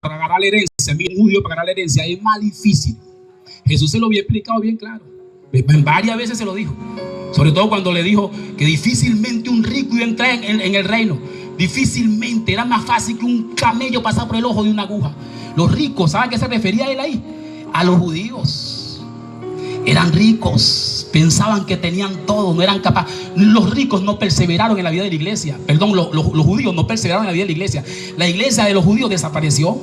para ganar la herencia, un judío para ganar la herencia es más difícil. Jesús se lo había explicado bien claro. Varias veces se lo dijo. Sobre todo cuando le dijo que difícilmente un rico iba a entrar en el reino. Difícilmente, era más fácil que un camello pasar por el ojo de una aguja. Los ricos, ¿saben a qué se refería él ahí? A los judíos. Eran ricos, pensaban que tenían todo, no eran capaces. Los ricos no perseveraron en la vida de la iglesia. Perdón, los judíos no perseveraron en la vida de la iglesia. La iglesia de los judíos desapareció.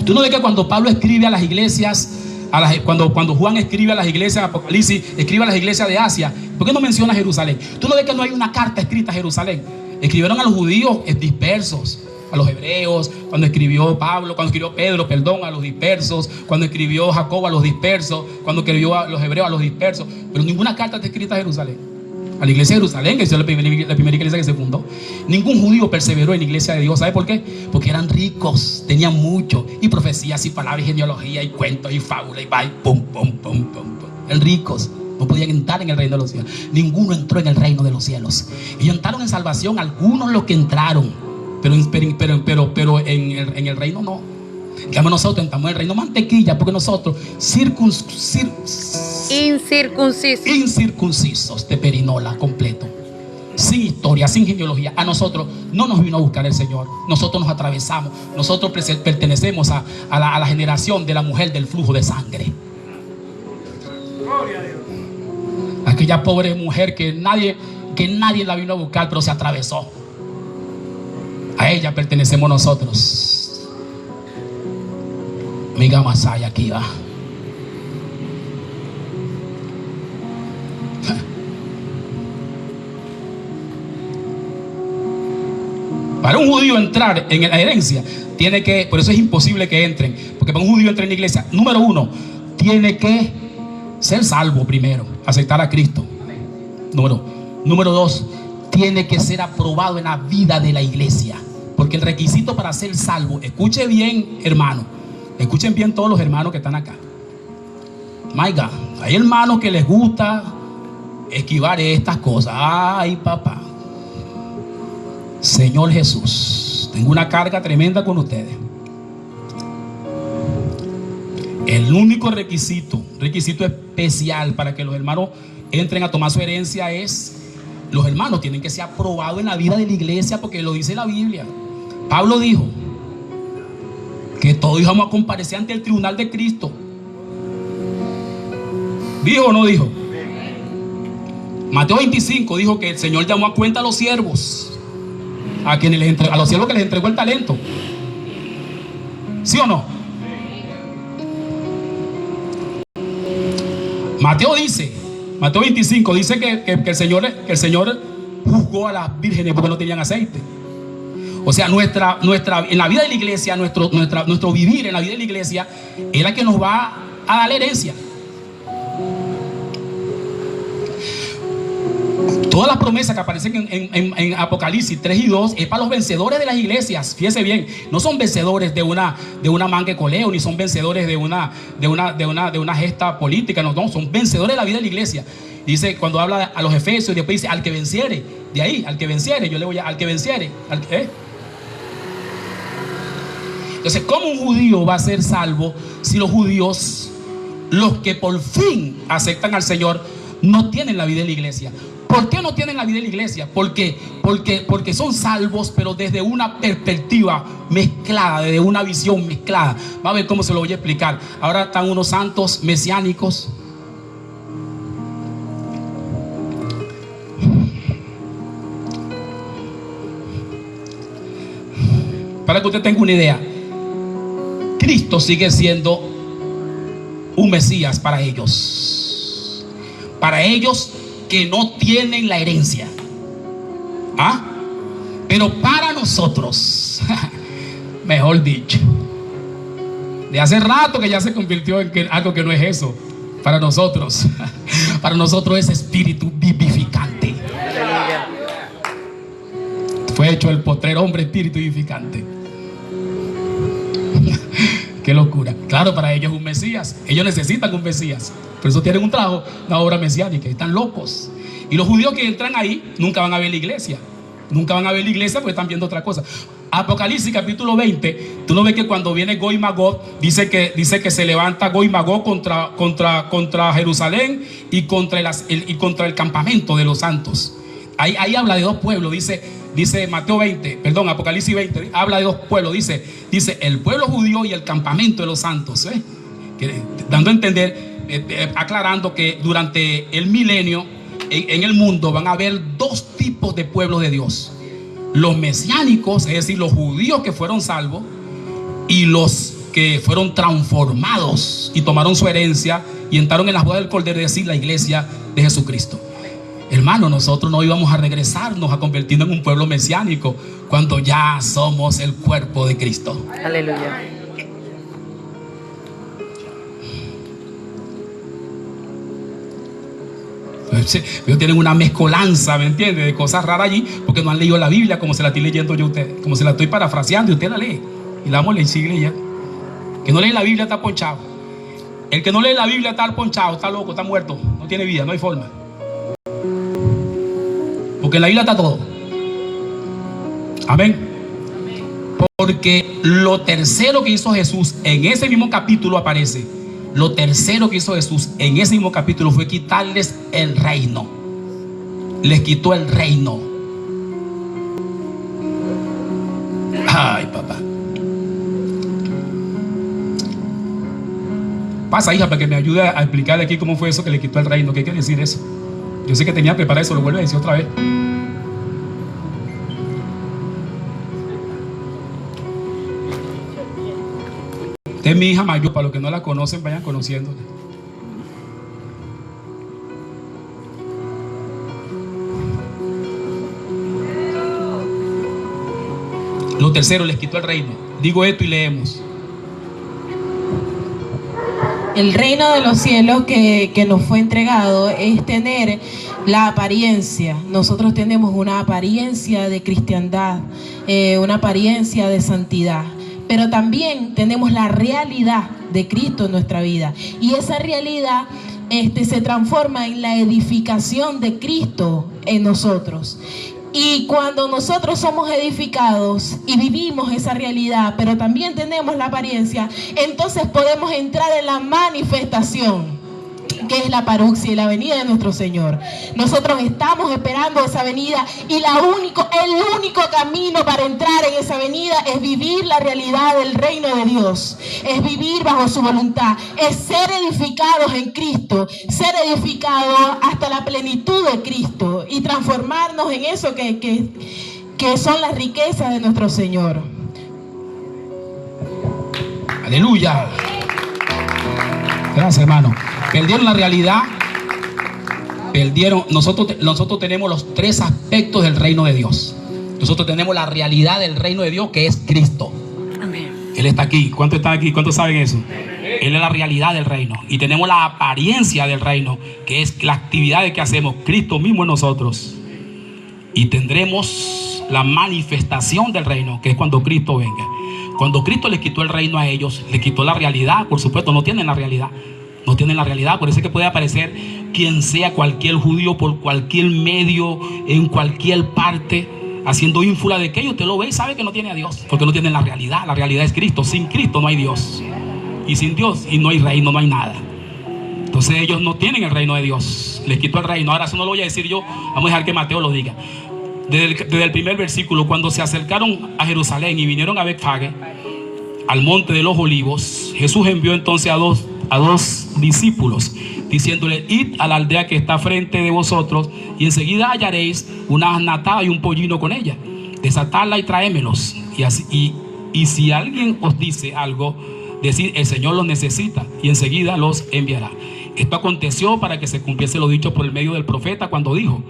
Tú no ves que cuando Pablo escribe a las iglesias, cuando Juan escribe a las iglesias, Apocalipsis, escribe a las iglesias de Asia, ¿por qué no menciona Jerusalén? Tú no ves que no hay una carta escrita a Jerusalén. Escribieron a los judíos dispersos, a los hebreos, cuando escribió Pedro, a los dispersos, cuando escribió Jacobo a los dispersos, cuando escribió a los hebreos a los dispersos, pero ninguna carta está escrita a Jerusalén. A la iglesia de Jerusalén, que es la primera iglesia que se fundó. Ningún judío perseveró en la iglesia de Dios. ¿Sabe por qué? Porque eran ricos, tenían mucho, y profecías y palabras y genealogía y cuentos y fábulas y pum, pum, pum, pum, pum. Eran ricos, no podían entrar en el reino de los cielos. Ninguno entró en el reino de los cielos. Ellos entraron en salvación, algunos los que entraron, pero en el reino no. Digamos, nosotros entramos en el reino mantequilla, porque nosotros incircuncisos de perinola completo, sin historia, sin genealogía. A nosotros no nos vino a buscar el Señor. Nosotros nos atravesamos. Nosotros pertenecemos a la generación de la mujer del flujo de sangre. Gloria a Dios. Aquella pobre mujer que nadie la vino a buscar, pero se atravesó. A ella pertenecemos nosotros. Miga Masaya aquí va. Para un judío entrar en la herencia, tiene que, por eso es imposible que entren, porque para un judío entrar en la iglesia, número uno, tiene que ser salvo primero, aceptar a Cristo. Número dos, tiene que ser aprobado en la vida de la iglesia, porque el requisito para ser salvo, escuche bien, hermano. Escuchen bien todos los hermanos que están acá. My God, hay hermanos que les gusta esquivar estas cosas. Ay, papá. Señor Jesús, tengo una carga tremenda con ustedes. El único requisito especial para que los hermanos entren a tomar su herencia es: los hermanos tienen que ser aprobados en la vida de la iglesia, porque lo dice la Biblia. Pablo dijo que todos íbamos a comparecer ante el tribunal de Cristo. ¿Dijo o no dijo? Mateo 25 dijo que el Señor llamó a cuenta a los siervos, a los siervos que les entregó el talento. ¿Sí o no? Mateo 25 dice que el Señor juzgó a las vírgenes porque no tenían aceite. O sea, en la vida de la iglesia, nuestro vivir en la vida de la iglesia es la que nos va a dar la herencia. Todas las promesas que aparecen en Apocalipsis 3 y 2 es para los vencedores de las iglesias. Fíjese bien, no son vencedores de una manga coleo, ni son vencedores de una gesta política, no, son vencedores de la vida de la iglesia. Dice, cuando habla a los efesios, y después dice al que venciere. De ahí, al que venciere, yo le voy al que venciere. Entonces, ¿cómo un judío va a ser salvo si los judíos, los que por fin aceptan al Señor, no tienen la vida de la iglesia? ¿Por qué no tienen la vida de la iglesia? Porque son salvos, pero desde una perspectiva mezclada, desde una visión mezclada. Va a ver cómo se lo voy a explicar. Ahora están unos santos mesiánicos. Para que usted tenga una idea, Cristo sigue siendo un Mesías para ellos. Para ellos que no tienen la herencia. Pero para nosotros, mejor dicho, de hace rato que ya se convirtió en algo que no es eso. Para nosotros es espíritu vivificante. Fue hecho el postrer hombre espíritu vivificante. Qué locura. Claro, para ellos es un Mesías. Ellos necesitan un Mesías. Por eso tienen un trabajo, una obra mesiánica. Están locos. Y los judíos que entran ahí nunca van a ver la iglesia. Nunca van a ver la iglesia porque están viendo otra cosa. Apocalipsis capítulo 20, tú no ves que cuando viene Gog y Magog, dice que se levanta Gog y Magog contra Jerusalén y contra el campamento de los santos. Ahí habla de dos pueblos, dice Apocalipsis 20, habla de dos pueblos, dice el pueblo judío y el campamento de los santos, dando a entender, aclarando que durante el milenio en el mundo van a haber dos tipos de pueblos de Dios: los mesiánicos, es decir, los judíos que fueron salvos, y los que fueron transformados y tomaron su herencia y entraron en las bodas del Cordero, es decir, la iglesia de Jesucristo. Hermano, nosotros no íbamos a regresarnos a convertirnos en un pueblo mesiánico cuando ya somos el cuerpo de Cristo. Aleluya. Ellos tienen una mezcolanza, ¿me entiende?, de cosas raras allí, porque no han leído la Biblia como se la estoy leyendo yo a usted, como se la estoy parafraseando y usted la lee y la vamos a leer, sigue leyendo. Que no lee la Biblia está ponchado. El que no lee la Biblia está ponchado, está loco, está muerto, no tiene vida, no hay forma. Porque en la Biblia está todo. Amén. Porque lo tercero que hizo Jesús en ese mismo capítulo aparece. Lo tercero que hizo Jesús en ese mismo capítulo fue quitarles el reino. Les quitó el reino. Ay, papá. Pasa, hija, para que me ayude a explicarle aquí cómo fue eso que le quitó el reino. ¿Qué quiere decir eso? Yo sé que tenía preparado eso, lo vuelvo a decir otra vez. Esta es mi hija mayor, para los que no la conocen, vayan conociéndola. Lo tercero, les quitó el reino. Digo esto y leemos. El reino de los cielos que nos fue entregado es tener la apariencia. Nosotros tenemos una apariencia de cristiandad, una apariencia de santidad. Pero también tenemos la realidad de Cristo en nuestra vida. Y esa realidad se transforma en la edificación de Cristo en nosotros. Y cuando nosotros somos edificados y vivimos esa realidad, pero también tenemos la apariencia, entonces podemos entrar en la manifestación, que es la paruxia y la venida de nuestro Señor. Nosotros estamos esperando esa venida y el único camino para entrar en esa venida es vivir la realidad del reino de Dios, es vivir bajo su voluntad, es ser edificados en Cristo, ser edificados hasta la plenitud de Cristo y transformarnos en eso que son las riquezas de nuestro Señor. Aleluya. Gracias, hermano. Perdieron la realidad. Nosotros tenemos los tres aspectos del reino de Dios. Nosotros tenemos la realidad del reino de Dios, que es Cristo. Amén. Él está aquí. ¿Cuántos están aquí? ¿Cuántos saben eso? Él es la realidad del reino. Y tenemos la apariencia del reino, que es la actividad que hacemos Cristo mismo en nosotros. Y tendremos la manifestación del reino, que es cuando Cristo venga. Cuando Cristo les quitó el reino a ellos, les quitó la realidad. Por supuesto, no tienen la realidad. No tienen la realidad. Por eso es que puede aparecer quien sea, cualquier judío, por cualquier medio, en cualquier parte, haciendo ínfula de que usted lo ve y sabe que no tiene a Dios, porque no tienen la realidad. La realidad es Cristo. Sin Cristo no hay Dios, y sin Dios y no hay reino, no hay nada. Entonces ellos no tienen el reino de Dios. Les quitó el reino. Ahora eso no lo voy a decir yo, vamos a dejar que Mateo lo diga. Desde el primer versículo, cuando se acercaron a Jerusalén y vinieron a Betfagé, al monte de los olivos, Jesús envió entonces a dos discípulos, diciéndole: id a la aldea que está frente de vosotros, y enseguida hallaréis una asna atada y un pollino con ella. Desatadla y traémelos. Y si alguien os dice algo, decid: el Señor los necesita, y enseguida los enviará. Esto aconteció para que se cumpliese lo dicho por el medio del profeta, cuando dijo: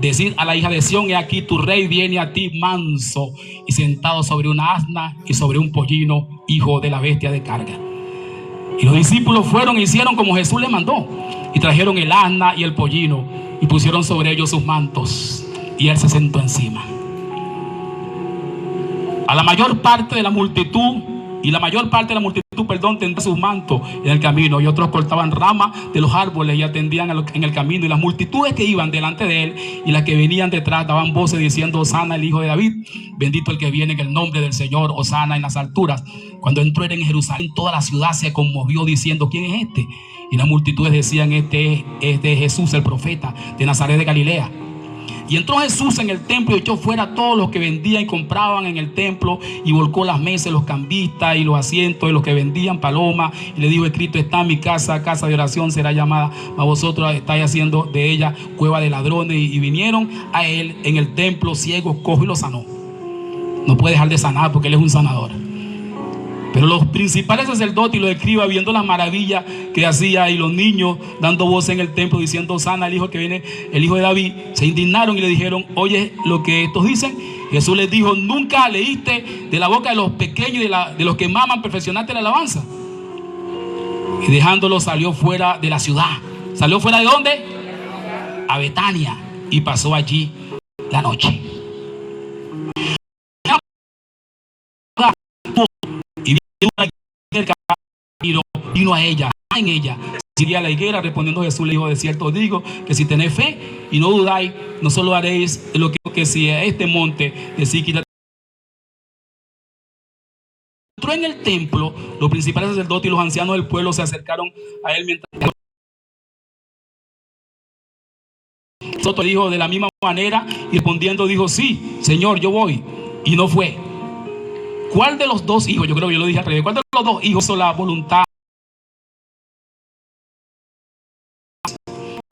decid a la hija de Sión, he aquí tu rey viene a ti manso y sentado sobre una asna y sobre un pollino, hijo de la bestia de carga. Y los discípulos fueron e hicieron como Jesús les mandó, y trajeron el asna y el pollino y pusieron sobre ellos sus mantos, y él se sentó encima. A la mayor parte de la multitud, tendía su manto en el camino, y otros cortaban ramas de los árboles y atendían en el camino. Y las multitudes que iban delante de él y las que venían detrás daban voces diciendo: Hosana, el hijo de David, bendito el que viene en el nombre del Señor, Hosana en las alturas. Cuando entró él en Jerusalén, toda la ciudad se conmovió diciendo: ¿quién es este? Y las multitudes decían: este es Jesús, el profeta de Nazaret de Galilea. Y entró Jesús en el templo y echó fuera a todos los que vendían y compraban en el templo, y volcó las mesas, los cambistas y los asientos de los que vendían palomas, y le dijo: escrito está: mi casa, casa de oración será llamada, mas vosotros estáis haciendo de ella cueva de ladrones. Y vinieron a él en el templo ciegos, cojos, y los sanó. No puede dejar de sanar porque él es un sanador. Pero los principales sacerdotes y los escribas, viendo las maravillas que hacía, y los niños dando voces en el templo diciendo: Hosana al hijo que viene, el hijo de David, se indignaron y le dijeron: oye lo que estos dicen. Jesús les dijo: ¿nunca leíste de la boca de los pequeños y de los que maman perfeccionaste la alabanza? Y dejándolo salió fuera de la ciudad. ¿Salió fuera de dónde? A Betania, y pasó allí la noche. Vino a ella, en ella seguía la higuera. Respondiendo Jesús le dijo: de cierto os digo que si tenéis fe y no dudáis, no solo haréis lo que si a este monte decís quítate. Entró en el templo, los principales sacerdotes y los ancianos del pueblo se acercaron a él mientras Soto dijo: de la misma manera, y respondiendo dijo: sí, Señor, yo voy. Y no fue. ¿Cuál de los dos hijos? Yo creo que yo lo dije al revés. ¿Cuál de los dos hijos hizo la voluntad?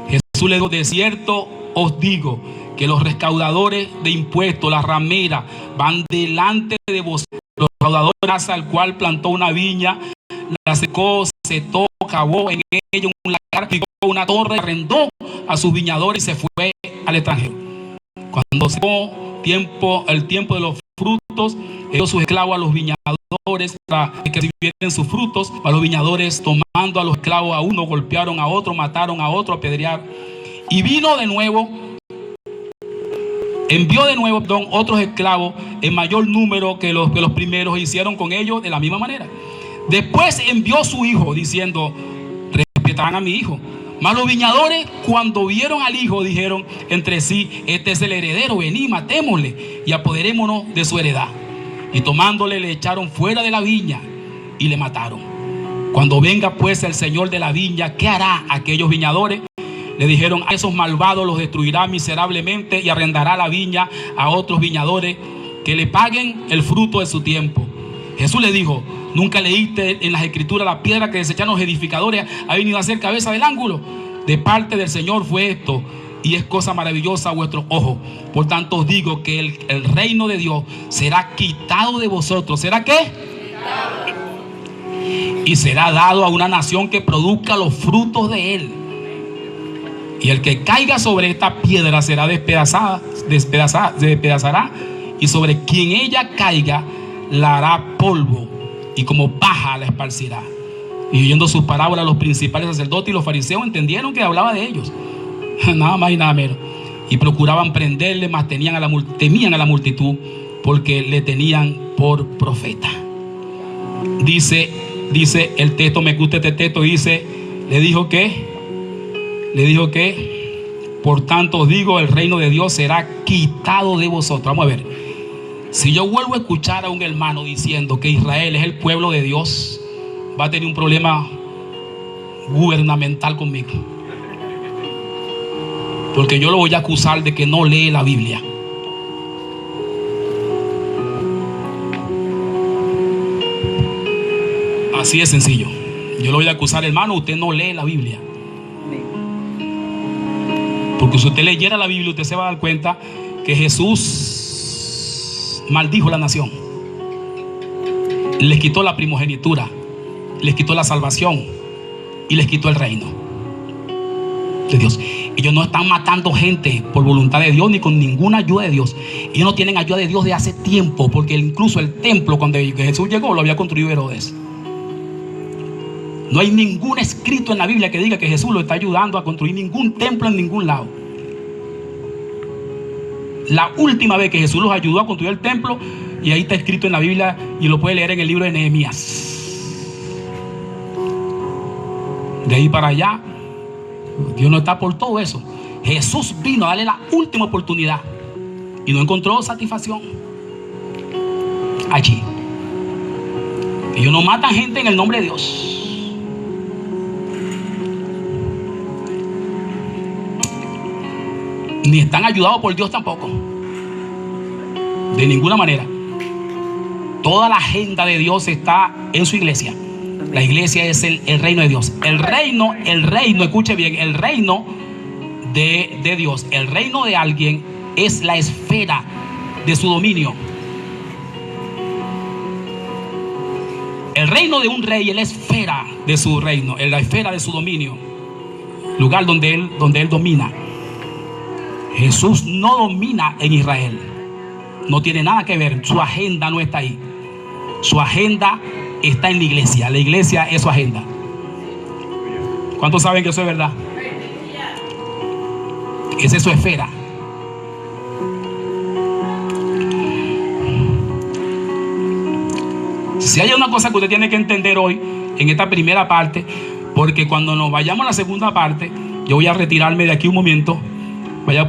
Jesús le dijo: de cierto os digo que los recaudadores de impuestos, las rameras, van delante de vosotros. Los recaudadores, al cual plantó una viña, la secó, setó, cavó en ella un lagar, picó una torre, arrendó a sus viñadores y se fue al extranjero. Cuando se dio el tiempo de los frutos, dio sus esclavos a los viñadores para que recibiesen sus frutos. A los viñadores, tomando a los esclavos a uno, golpearon a otro, mataron a otro, apedrearon. Y envió de nuevo otros esclavos en mayor número que los primeros, hicieron con ellos de la misma manera. Después envió su hijo diciendo: respetarán a mi hijo. Mas los viñadores, cuando vieron al hijo, dijeron entre sí: este es el heredero, vení, matémosle y apoderémonos de su heredad. Y tomándole, le echaron fuera de la viña y le mataron. Cuando venga pues el señor de la viña, ¿qué hará aquellos viñadores? Le dijeron: a esos malvados los destruirá miserablemente y arrendará la viña a otros viñadores que le paguen el fruto de su tiempo. Jesús le dijo: ¿nunca leíste en las escrituras: la piedra que desecharon los edificadores ha venido a ser cabeza del ángulo? De parte del Señor fue esto, y es cosa maravillosa a vuestros ojos. Por tanto os digo que el reino de Dios será quitado de vosotros. ¿Será qué? Y será dado a una nación que produzca los frutos de él. Y el que caiga sobre esta piedra será despedazará, y sobre quien ella caiga la hará polvo, y como paja la esparcirá. Y oyendo sus parábolas, los principales sacerdotes y los fariseos entendieron que hablaba de ellos, nada más y nada menos, y procuraban prenderle, mas temían a la multitud, porque le tenían por profeta. Dice el texto, me gusta este texto, dice: le dijo que por tanto os digo, el reino de Dios será quitado de vosotros. Vamos a ver, si yo vuelvo a escuchar a un hermano diciendo que Israel es el pueblo de Dios, va a tener un problema gubernamental conmigo, porque yo lo voy a acusar de que no lee la Biblia. Así de sencillo. Yo lo voy a acusar: hermano, usted no lee la Biblia. Porque si usted leyera la Biblia, usted se va a dar cuenta que Jesús maldijo la nación, les quitó la primogenitura, les quitó la salvación y les quitó el reino de Dios. Ellos no están matando gente por voluntad de Dios ni con ninguna ayuda de Dios. Ellos no tienen ayuda de Dios de hace tiempo, porque incluso el templo, cuando Jesús llegó, lo había construido Herodes. No hay ningún escrito en la Biblia que diga que Jesús lo está ayudando a construir ningún templo en ningún lado. La última vez que Jesús los ayudó a construir el templo, y ahí está escrito en la Biblia, y lo puede leer en el libro de Nehemías. De ahí para allá, Dios no está por todo eso. Jesús vino a darle la última oportunidad y no encontró satisfacción allí. Ellos no matan gente en el nombre de Dios. Ni están ayudados por Dios tampoco. De ninguna manera. Toda la agenda de Dios está en su iglesia. La iglesia es el reino de Dios. El reino, escuche bien, el reino de Dios, el reino de alguien es la esfera de su dominio. El reino de un rey es la esfera de su reino, es la esfera de su dominio, lugar donde él domina. Jesús no domina en Israel, no tiene nada que ver, su agenda no está ahí. Su agenda está en la iglesia es su agenda. ¿Cuántos saben que eso es verdad? Esa es su esfera. Si hay una cosa que usted tiene que entender hoy en esta primera parte, porque cuando nos vayamos a la segunda parte, yo voy a retirarme de aquí un momento.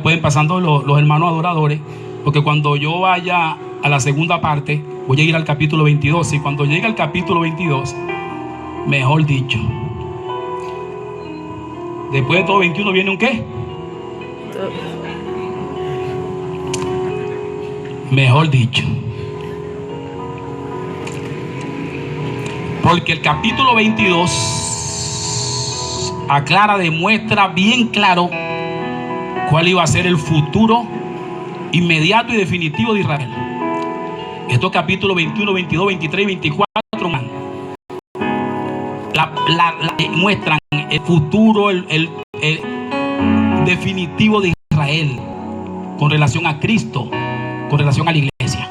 Pueden pasando los hermanos adoradores, porque cuando yo vaya a la segunda parte, voy a ir al capítulo 22. Y cuando llegue al capítulo 22, mejor dicho, después de todo 21 viene un ¿qué? Mejor dicho, porque el capítulo 22 aclara, demuestra bien claro cuál iba a ser el futuro inmediato y definitivo de Israel. Estos capítulos 21, 22, 23 y 24 muestran el futuro, el definitivo de Israel con relación a Cristo, con relación a la iglesia.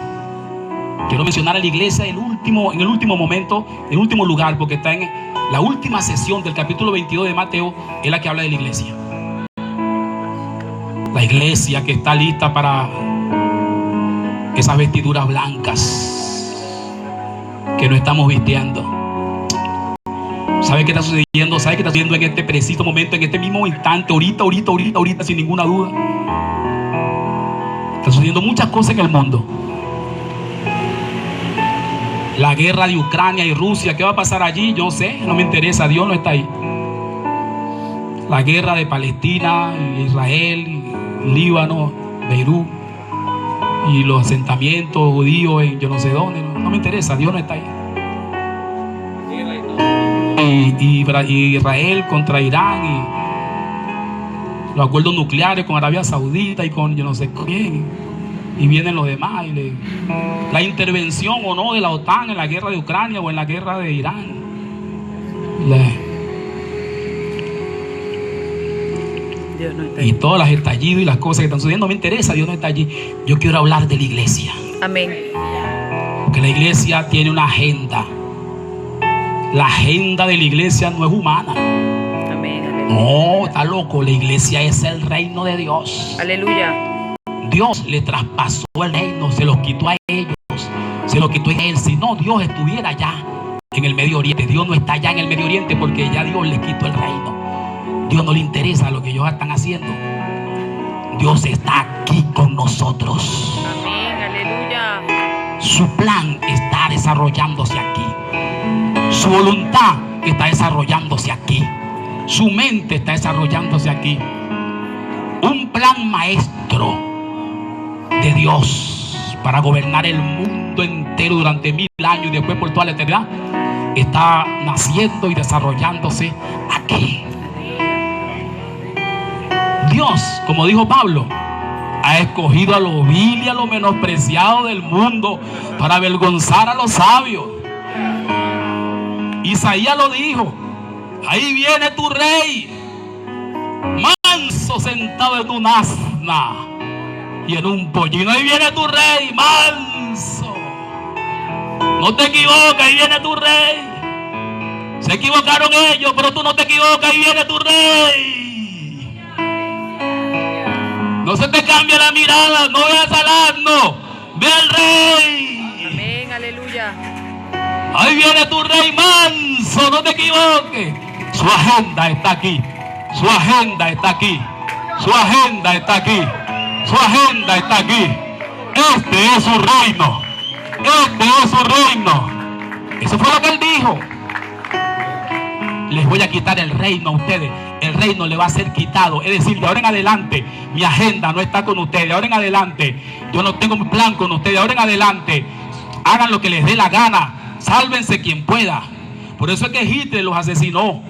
Quiero mencionar a la iglesia en el último momento, en el último lugar, porque está en la última sesión del capítulo 22 de Mateo, es la que habla de la iglesia. La iglesia que está lista para esas vestiduras blancas que no estamos vistiendo. ¿Sabe qué está sucediendo? ¿Sabe qué está sucediendo en este preciso momento, en este mismo instante, ahorita, sin ninguna duda? Están sucediendo muchas cosas en el mundo. La guerra de Ucrania y Rusia, ¿qué va a pasar allí? Yo no sé, no me interesa, Dios no está ahí. La guerra de Palestina, Israel, Líbano, Beirut y los asentamientos judíos en yo no sé dónde, no me interesa, Dios no está ahí. Y Israel contra Irán y los acuerdos nucleares con Arabia Saudita y con yo no sé quién, y vienen los demás la intervención o no de la OTAN en la guerra de Ucrania o en la guerra de Irán. Dios no está y todas las estallidos y las cosas que están sucediendo, no me interesa, Dios no está allí. Yo quiero hablar de la iglesia. Amén. Porque la iglesia tiene una agenda. La agenda de la iglesia no es humana. Amén. No, está loco. La iglesia es el reino de Dios. Aleluya. Dios le traspasó el reino, se los quitó a ellos, se los quitó a él. Si no, Dios estuviera allá en el Medio Oriente. Dios no está allá en el Medio Oriente porque ya Dios le quitó el reino. Dios no le interesa lo que ellos están haciendo. Dios está aquí con nosotros. Amén. Aleluya. Su plan está desarrollándose aquí. Su voluntad está desarrollándose aquí. Su mente está desarrollándose aquí. Un plan maestro de Dios para gobernar el mundo entero durante 1000 años y después por toda la eternidad está naciendo y desarrollándose aquí. Dios, como dijo Pablo, ha escogido a lo vil y a lo menospreciado del mundo para avergonzar a los sabios. Isaías lo dijo: ahí viene tu rey, manso sentado en un asna y en un pollino. Ahí viene tu rey, manso. No te equivoques, ahí viene tu rey. Se equivocaron ellos, pero tú no te equivocas, ahí viene tu rey. No se te cambia la mirada, no veas al asno, ve al rey. Amén. Aleluya. Ahí viene tu rey manso, no te equivoques. Su agenda está aquí. Su agenda está aquí. Su agenda está aquí. Su agenda está aquí. Este es su reino. Este es su reino. Eso fue lo que él dijo. Les voy a quitar el reino a ustedes. El reino le va a ser quitado. Es decir, de ahora en adelante mi agenda no está con ustedes. De ahora en adelante yo no tengo mi plan con ustedes. De ahora en adelante hagan lo que les dé la gana. Sálvense quien pueda. Por eso es que Hitler los asesinó.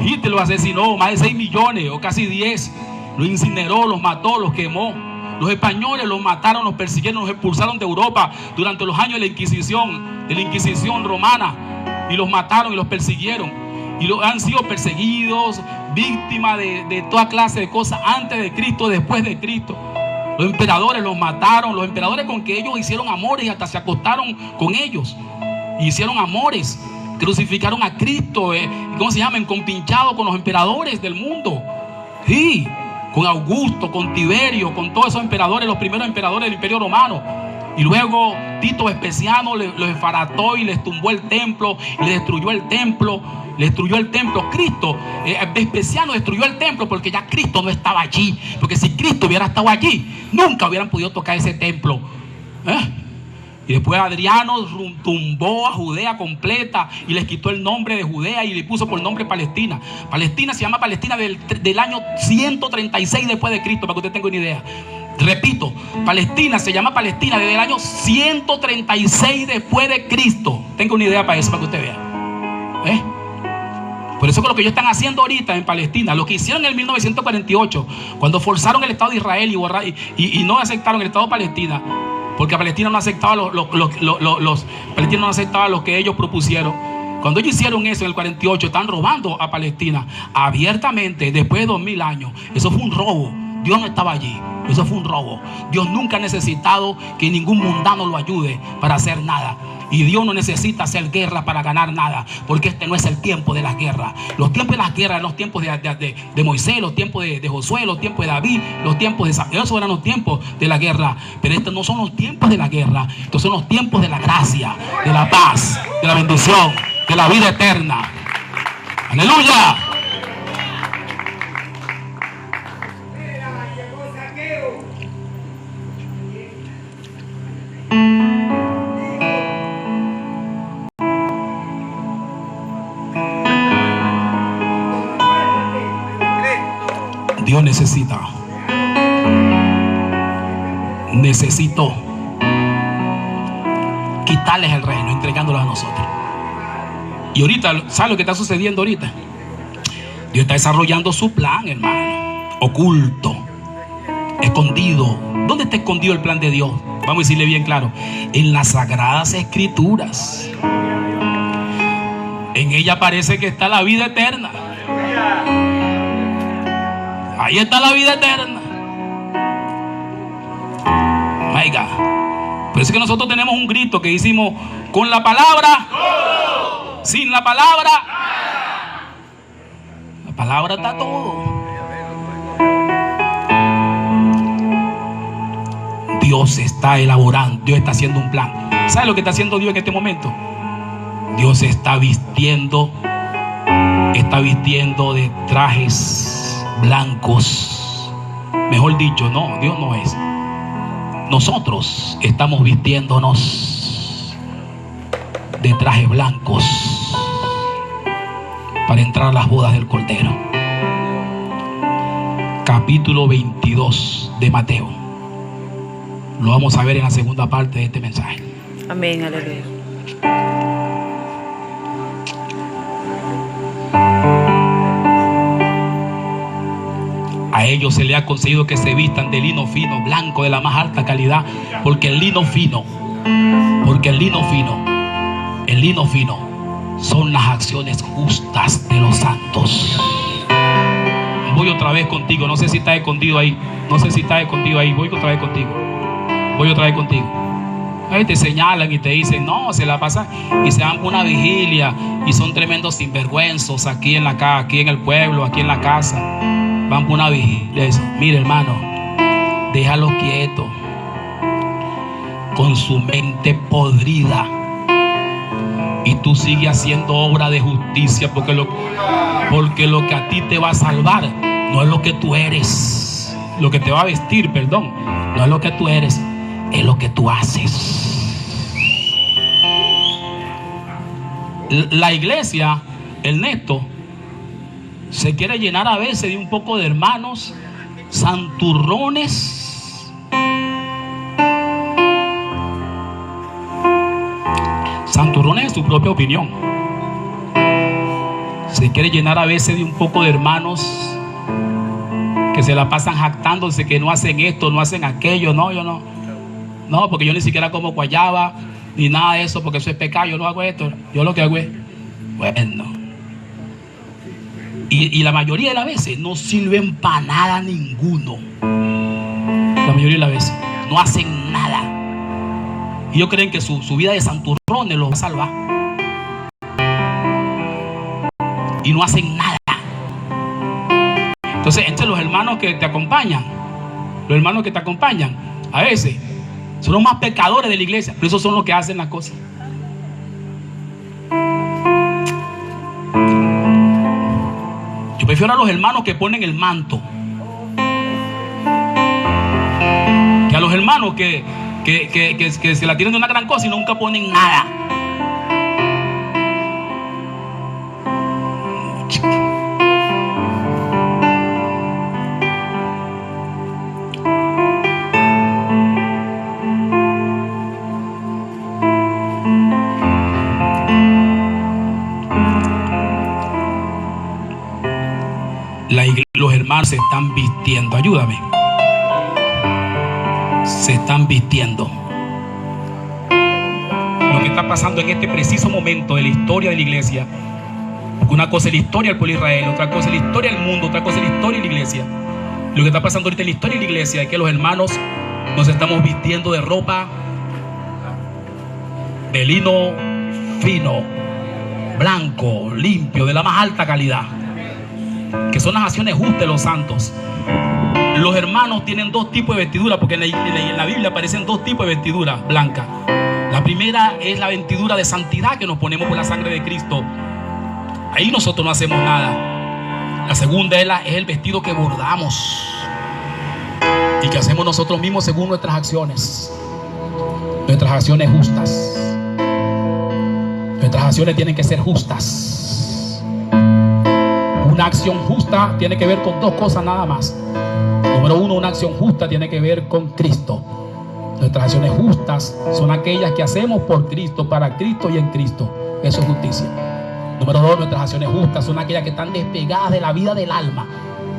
Hitler los asesinó, más de 6 millones o casi 10. Los incineró, los mató, los quemó. Los españoles los mataron, los persiguieron, los expulsaron de Europa durante los años de la Inquisición romana. Y los mataron y los persiguieron. Y han sido perseguidos, víctimas de toda clase de cosas antes de Cristo, después de Cristo. Los emperadores los mataron, los emperadores con que ellos hicieron amores y hasta se acostaron con ellos. Hicieron amores, crucificaron a Cristo, ¿cómo se llaman? Compinchados con los emperadores del mundo. Sí, con Augusto, con Tiberio, con todos esos emperadores, los primeros emperadores del Imperio Romano. Y luego Tito Vespasiano los desbarató y les tumbó el templo, y les destruyó el templo. Le destruyó el templo. Cristo, Vespasiano destruyó el templo porque ya Cristo no estaba allí. Porque si Cristo hubiera estado allí, nunca hubieran podido tocar ese templo. Y después Adriano tumbó a Judea completa y les quitó el nombre de Judea y le puso por nombre Palestina. Palestina se llama Palestina del año 136 después de Cristo, para que usted tenga una idea. Repito, Palestina se llama Palestina desde el año 136 después de Cristo. Tenga una idea para eso, para que usted vea. Por eso que lo que ellos están haciendo ahorita en Palestina, lo que hicieron en el 1948, cuando forzaron el Estado de Israel y no aceptaron el Estado de Palestina, porque Palestina no aceptaba Palestina no aceptaba lo que ellos propusieron. Cuando ellos hicieron eso en el 48, están robando a Palestina abiertamente después de 2000 años. Eso fue un robo. Dios no estaba allí. Eso fue un robo. Dios nunca ha necesitado que ningún mundano lo ayude para hacer nada. Y Dios no necesita hacer guerra para ganar nada, porque este no es el tiempo de las guerras. Los tiempos de las guerras eran los tiempos de Moisés, los tiempos de Josué, los tiempos de David, los tiempos de Samuel. Esos eran los tiempos de la guerra. Pero estos no son los tiempos de la guerra. Estos son los tiempos de la gracia, de la paz, de la bendición, de la vida eterna. ¡Aleluya! Dios necesitó quitarles el reino, entregándolos a nosotros. Y ahorita, ¿sabe lo que está sucediendo ahorita? Dios está desarrollando su plan, hermano, oculto, escondido. ¿Dónde está escondido el plan de Dios? Vamos a decirle bien claro: en las Sagradas Escrituras. En ella parece que está la vida eterna. Ahí está la vida eterna. My God. Por eso es que nosotros tenemos un grito que hicimos: con la palabra, sin la palabra. La palabra está todo. Dios está elaborando, Dios está haciendo un plan. ¿Sabe lo que está haciendo Dios en este momento? Dios está vistiendo de trajes blancos. Mejor dicho, no, Dios no es. Nosotros estamos vistiéndonos de trajes blancos para entrar a las bodas del Cordero. Capítulo 22 de Mateo. Lo vamos a ver en la segunda parte de este mensaje. Amén, aleluya. A ellos se le ha concedido que se vistan de lino fino, blanco, de la más alta calidad, porque el lino fino son las acciones justas de los santos. Voy otra vez contigo. No sé si estás escondido ahí. Voy otra vez contigo. Ahí te señalan y te dicen: no, se la pasan y se van por una vigilia y son tremendos sinvergüenzos aquí en el pueblo, aquí en la casa. Van por una vigilia. Mire, hermano, déjalo quieto. Con su mente podrida y Y tú sigues haciendo obra de justicia, porque lo que a ti te va a salvar no es lo que tú eres. Lo que te va a vestir, perdón, no es lo que tú eres, es lo que tú haces. La iglesia, Ernesto, se quiere llenar a veces de un poco de hermanos santurrones, santurrones en su propia opinión. Se quiere llenar a veces de un poco de hermanos que se la pasan jactándose que no hacen esto, no hacen aquello. No, yo no. No, porque yo ni siquiera como guayaba ni nada de eso, porque eso es pecado. Yo no hago esto. Yo lo que hago es, bueno. Y la mayoría de las veces no sirven para nada ninguno. La mayoría de las veces no hacen nada. Y ellos creen que su vida de santurrones los va a salvar. Y no hacen nada. Entonces, entre los hermanos que te acompañan, a veces son los más pecadores de la iglesia, pero esos son los que hacen las cosas. Yo prefiero a los hermanos que ponen el manto, que a los hermanos que se la tienen de una gran cosa y nunca ponen nada. Los hermanos se están vistiendo, ayúdame. Se están vistiendo. Lo que está pasando en este preciso momento de la historia de la iglesia, porque una cosa es la historia del pueblo de Israel, otra cosa es la historia del mundo, otra cosa es la historia de la iglesia. Lo que está pasando ahorita en la historia de la iglesia es que los hermanos nos estamos vistiendo de ropa de lino fino, blanco, limpio, de la más alta calidad, que son las acciones justas de los santos. Los hermanos tienen dos tipos de vestidura, porque en la Biblia aparecen dos tipos de vestidura blanca. La primera es la vestidura de santidad que nos ponemos por la sangre de Cristo. Ahí nosotros no hacemos nada. La segunda es el vestido que bordamos y que hacemos nosotros mismos según nuestras acciones justas. Nuestras acciones tienen que ser justas. Una acción justa tiene que ver con dos cosas nada más. Número uno, una acción justa tiene que ver con Cristo. Nuestras acciones justas son aquellas que hacemos por Cristo, para Cristo y en Cristo. Eso es justicia. Número dos, nuestras acciones justas son aquellas que están despegadas de la vida del alma,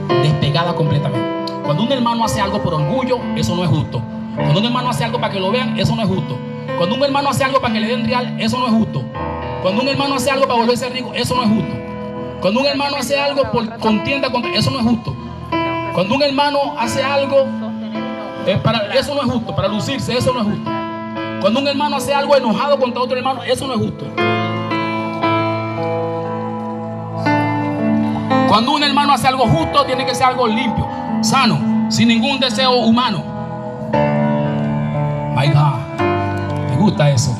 despegadas completamente. Cuando un hermano hace algo por orgullo, eso no es justo. Cuando un hermano hace algo para que lo vean, eso no es justo. Cuando un hermano hace algo para que le den real, eso no es justo. Cuando un hermano hace algo para volverse rico, eso no es justo. Cuando un hermano hace algo por contienda contra, eso no es justo. Cuando un hermano hace algo eso no es justo, para lucirse, eso no es justo. Cuando un hermano hace algo enojado contra otro hermano, eso no es justo. Cuando un hermano hace algo justo, tiene que ser algo limpio, sano, sin ningún deseo humano. My God, me gusta eso.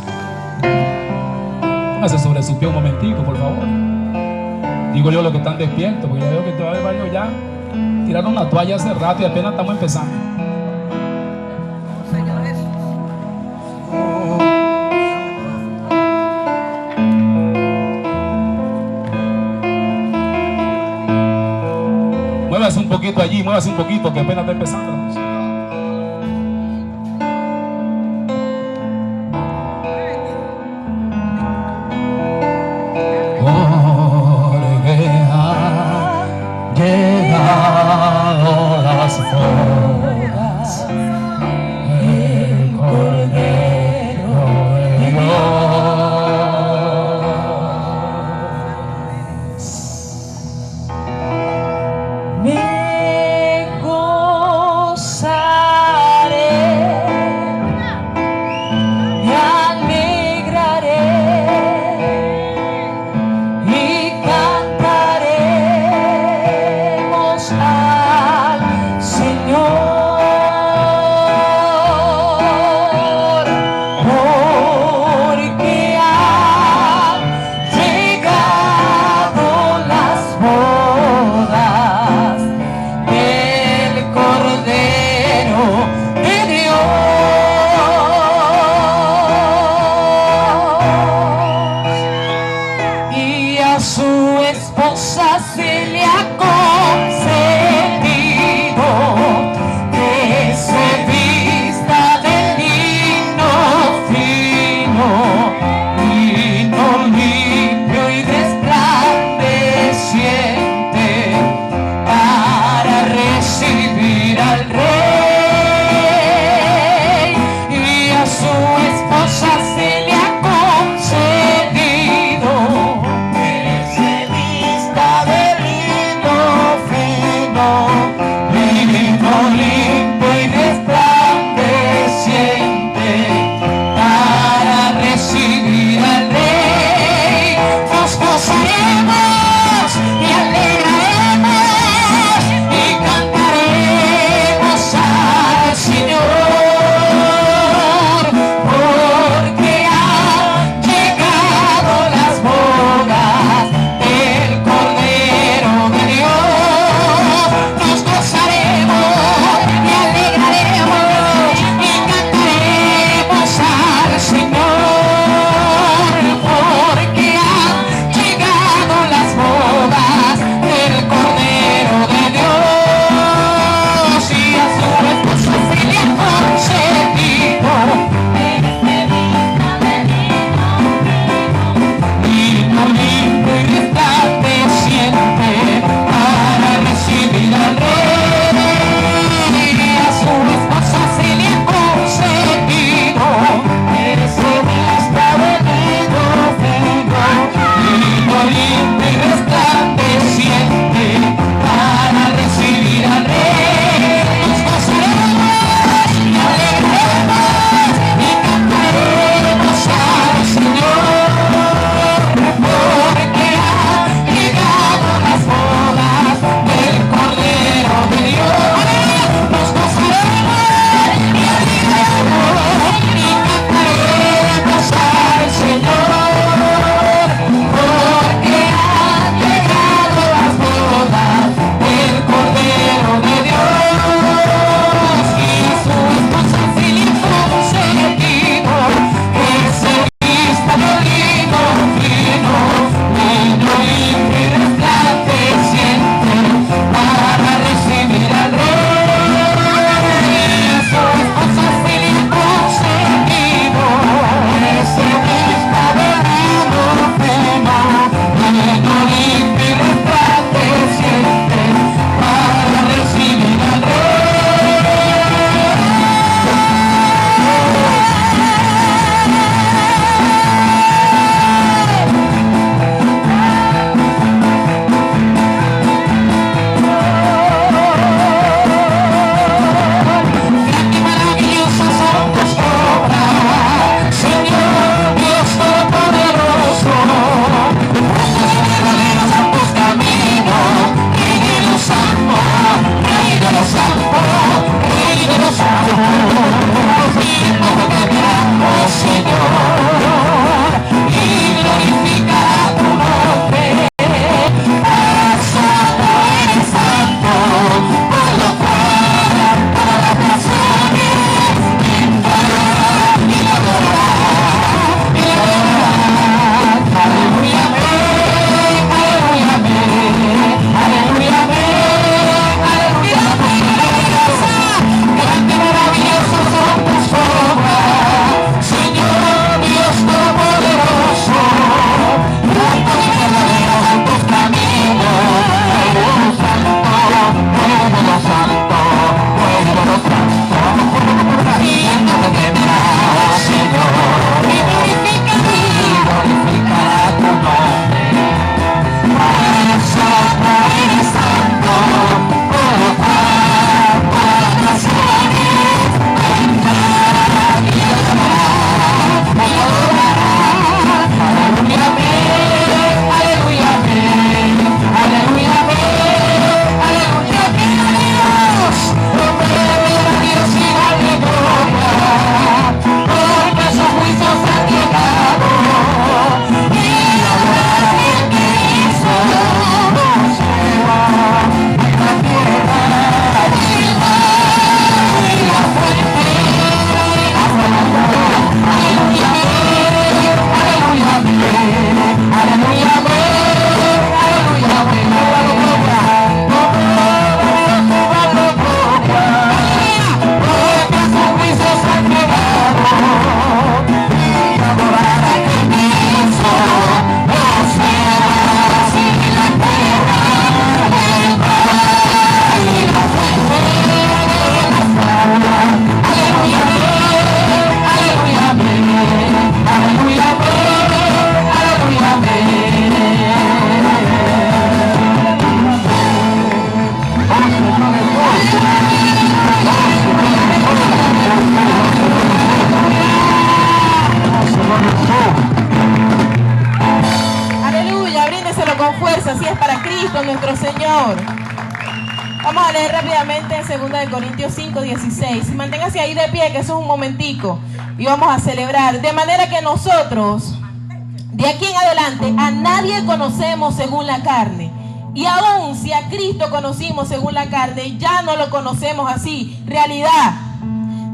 Póngase sobre su pie un momentico, por favor. Digo yo, los que están despiertos, porque ya veo que todavía varios ya tiraron la toalla hace rato y apenas estamos empezando. Muévase un poquito allí, muévase un poquito, que apenas está empezando la música. su esposa se le ha concedido que se vista de lino fino, lino limpio y resplandeciente, para recibir al rey, y a su esposa se le ha concedido que se vista de lino con fuerza si es para Cristo nuestro Señor. Vamos a leer rápidamente 2 Corintios 5, 16. Manténgase ahí de pie, que eso es un momentico. Y vamos a celebrar. De manera que nosotros, de aquí en adelante, a nadie conocemos según la carne. Y aún si a Cristo conocimos según la carne, ya no lo conocemos así. Realidad.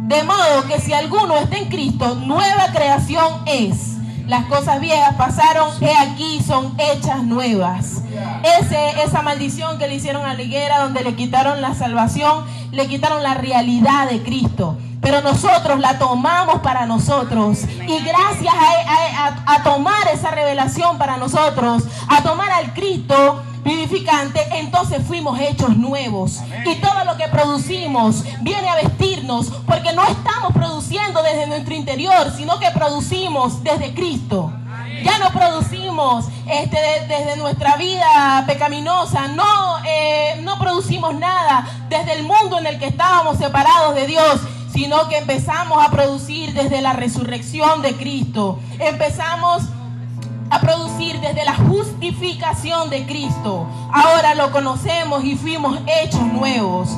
De modo que si alguno está en Cristo, nueva creación es. Las cosas viejas pasaron, he aquí son hechas nuevas. Esa maldición que le hicieron a la higuera, donde le quitaron la salvación, le quitaron la realidad de Cristo. Pero nosotros la tomamos para nosotros. Y gracias a tomar esa revelación para nosotros, a tomar al Cristo vivificante, entonces fuimos hechos nuevos. Y todo lo que producimos viene a vestirnos, porque no estamos produciendo desde nuestro interior, sino que producimos desde Cristo. Ya no producimos desde nuestra vida pecaminosa, no producimos nada desde el mundo en el que estábamos separados de Dios, sino que empezamos a producir desde la resurrección de Cristo. Empezamos a producir desde la justificación de Cristo. Ahora lo conocemos y fuimos hechos nuevos.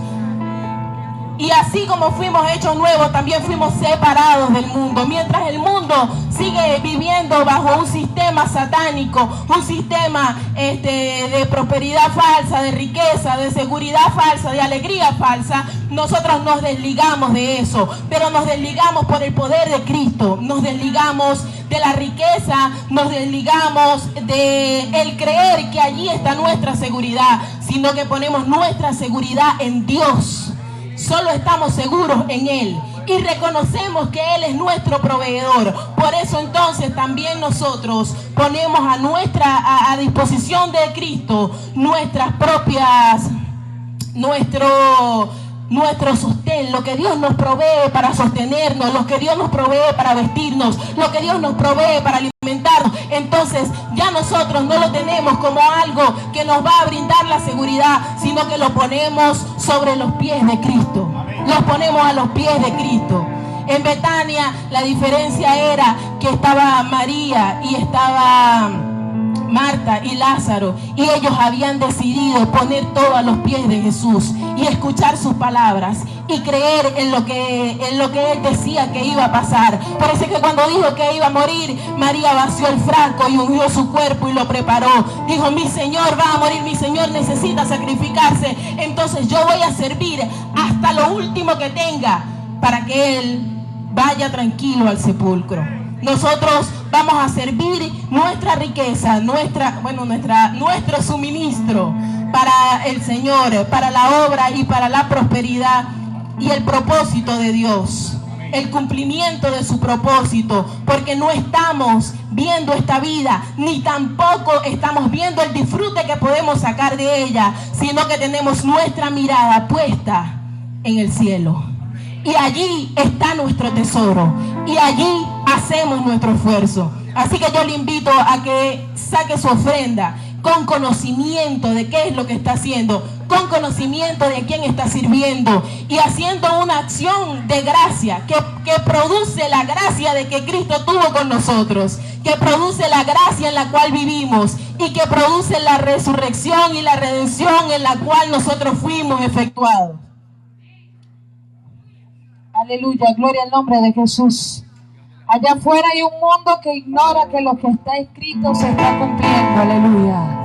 Y así como fuimos hechos nuevos, también fuimos separados del mundo. Mientras el mundo sigue viviendo bajo un sistema satánico, un sistema de prosperidad falsa, de riqueza, de seguridad falsa, de alegría falsa, nosotros nos desligamos de eso. Pero nos desligamos por el poder de Cristo. Nos desligamos de la riqueza, nos desligamos de el creer que allí está nuestra seguridad, sino que ponemos nuestra seguridad en Dios. Solo estamos seguros en Él y reconocemos que Él es nuestro proveedor. Por eso entonces también nosotros ponemos a disposición de Cristo nuestras propias, nuestro sostén, lo que Dios nos provee para sostenernos, lo que Dios nos provee para vestirnos, lo que Dios nos provee para alimentarnos. Entonces ya nosotros no lo tenemos como algo que nos va a brindar la seguridad, sino que lo ponemos sobre los pies de Cristo. Los ponemos a los pies de Cristo. En Betania la diferencia era que estaba María y estaba Marta y Lázaro, y ellos habían decidido poner todo a los pies de Jesús y escuchar sus palabras y creer en lo que Él decía que iba a pasar. Parece que cuando dijo que iba a morir, María vació el frasco y ungió su cuerpo y lo preparó. Dijo: mi Señor va a morir, mi Señor necesita sacrificarse, entonces yo voy a servir hasta lo último que tenga para que Él vaya tranquilo al sepulcro. Nosotros vamos a servir nuestra riqueza, nuestro suministro para el Señor, para la obra y para la prosperidad y el propósito de Dios, el cumplimiento de su propósito, porque no estamos viendo esta vida, ni tampoco estamos viendo el disfrute que podemos sacar de ella, sino que tenemos nuestra mirada puesta en el cielo. Y allí está nuestro tesoro. Y allí hacemos nuestro esfuerzo. Así que yo le invito a que saque su ofrenda con conocimiento de qué es lo que está haciendo, con conocimiento de quién está sirviendo y haciendo una acción de gracia que produce la gracia de que Cristo tuvo con nosotros, que produce la gracia en la cual vivimos y que produce la resurrección y la redención en la cual nosotros fuimos efectuados. Aleluya, gloria al nombre de Jesús. Allá afuera hay un mundo que ignora que lo que está escrito se está cumpliendo. Aleluya.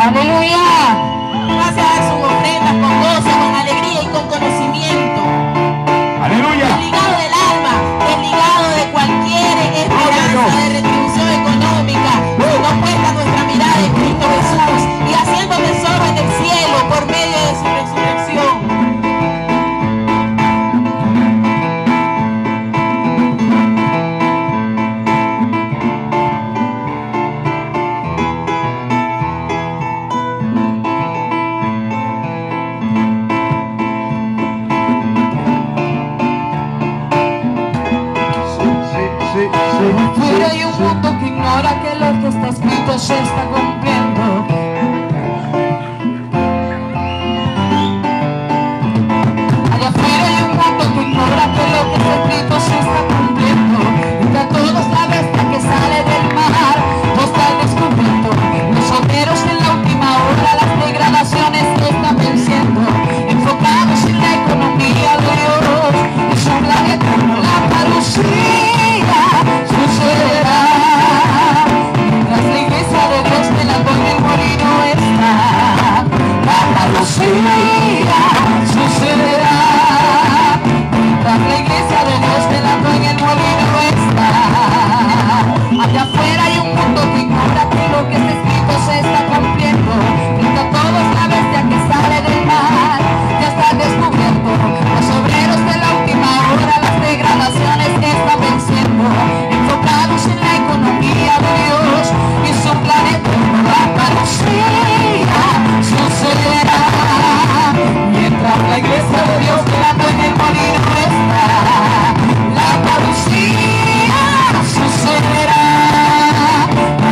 Aleluya. Gracias a sus ofrendas con gozo, con alegría y con conocimiento. mundo que ignora que lo que está escrito se está cumpliendo. Allá afuera hay un mundo que ignora que lo que está escrito se está cumpliendo. Entre todos la bestia que sale del mar no está descubriendo. Los obreros en la última hora, las degradaciones que están venciendo, enfocados en la economía de Dios y su plan eterno. La parucía sucederá mientras la iglesia de Dios de la en el molino está. La parucía sucederá mientras la iglesia de Dios de la en el molino está. Allá afuera hay un mundo que ignora que lo que está escrito se está cumpliendo. Frente a todos la bestia que sale del mar ya está descubriendo. Los obreros de la última hora, las degradaciones que están venciendo, enfocados en la economía de Dios y su plan eterno. La parucía sucederá mientras la iglesia de Dios de la en el molino está. La parucía sucederá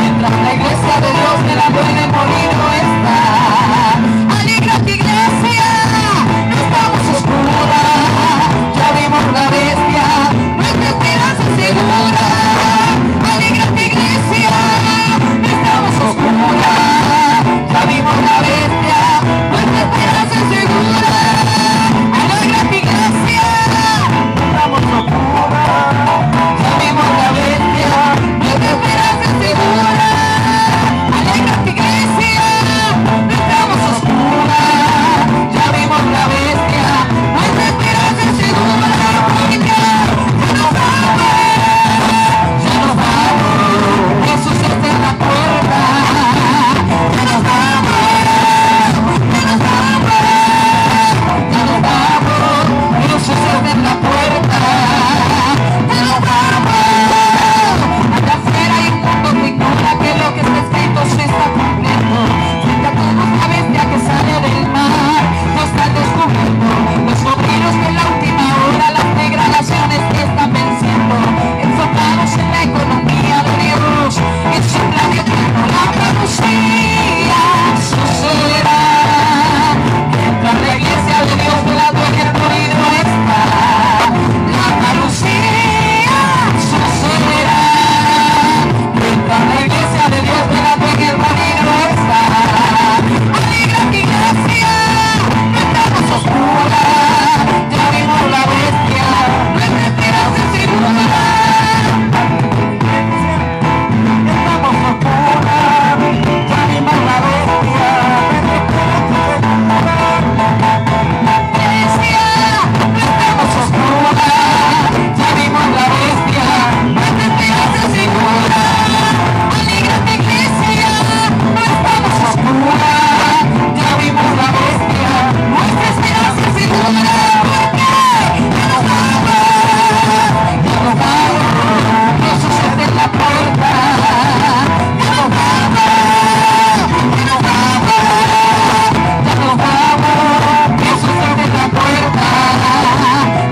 mientras la iglesia de Dios de la en el molino está. Alégrate, iglesia, no estamos oscuras, ya vimos la bestia, nuestra esperanza es segura. Alégrate, iglesia, no estamos oscuras, ya vimos la bestia, nuestra esperanza es segura. Alégrate, iglesia, no estamos oscuras, ya vimos la bestia, nuestra esperanza es segura. Alégrate, iglesia, no estamos oscuras, ya vimos la bestia, nuestra esperanza es segura. Ya nos vamos, ya nos vamos, Jesús está en la puerta. Ya nos vamos, ya nos vamos, ya nos vamos, Jesús está en la puerta. Ya nos vamos. Allá afuera hay un mundo que ignora que lo que está escrito se está cumpliendo. Frente a todos la bestia que sale del mar no está descubriendo. Los obreros de la última hora, las degradaciones que están venciendo, enfocados en la economía de Dios y su plan eterno. La parucía sucederá mientras la iglesia de Dios de la en el molino está. La parucía sucederá mientras la iglesia de Dios de la en el molino está. Alégrate, iglesia, no estamos oscuras, ya vimos la bestia, nuestra esperanza es segura. Estamos oscuras, ya vimos la bestia, iglesia, no estamos oscuras, ya vimos la bestia, nuestra esperanza es segura. Alégrate, iglesia, no estamos oscuras, ya vimos la bestia, nuestra esperanza es segura. Ya nos vamos, Jesús está en la puerta. Ya nos vamos, ya nos vamos, ya nos vamos, Jesús está en la puerta.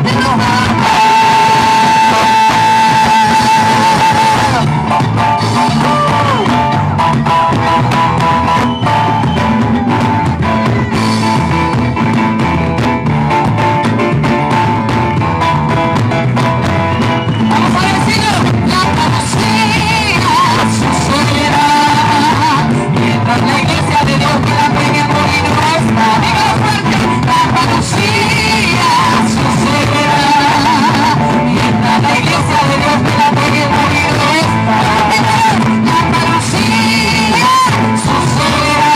Ya nos vamos. Vamos a decirlo. La parucía sucederá mientras la iglesia de Dios que la en el molino está. Dígalo fuerte. La parucía sucederá mientras la iglesia de Dios que la en el molino está. La parucía sucederá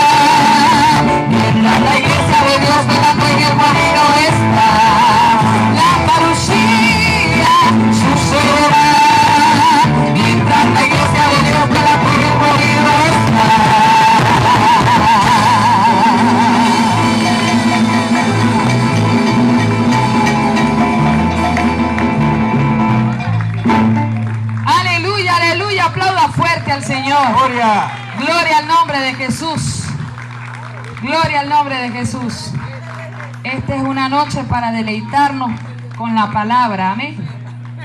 mientras la iglesia de Dios que la en el molino está. La parucía sucederá mientras la iglesia de Dios que la en el molino está. Aleluya, aleluya, aplauda fuerte al Señor. Gloria. Gloria al nombre de Jesús. Gloria al nombre de Jesús. Esta es una noche para deleitarnos con la palabra, amén.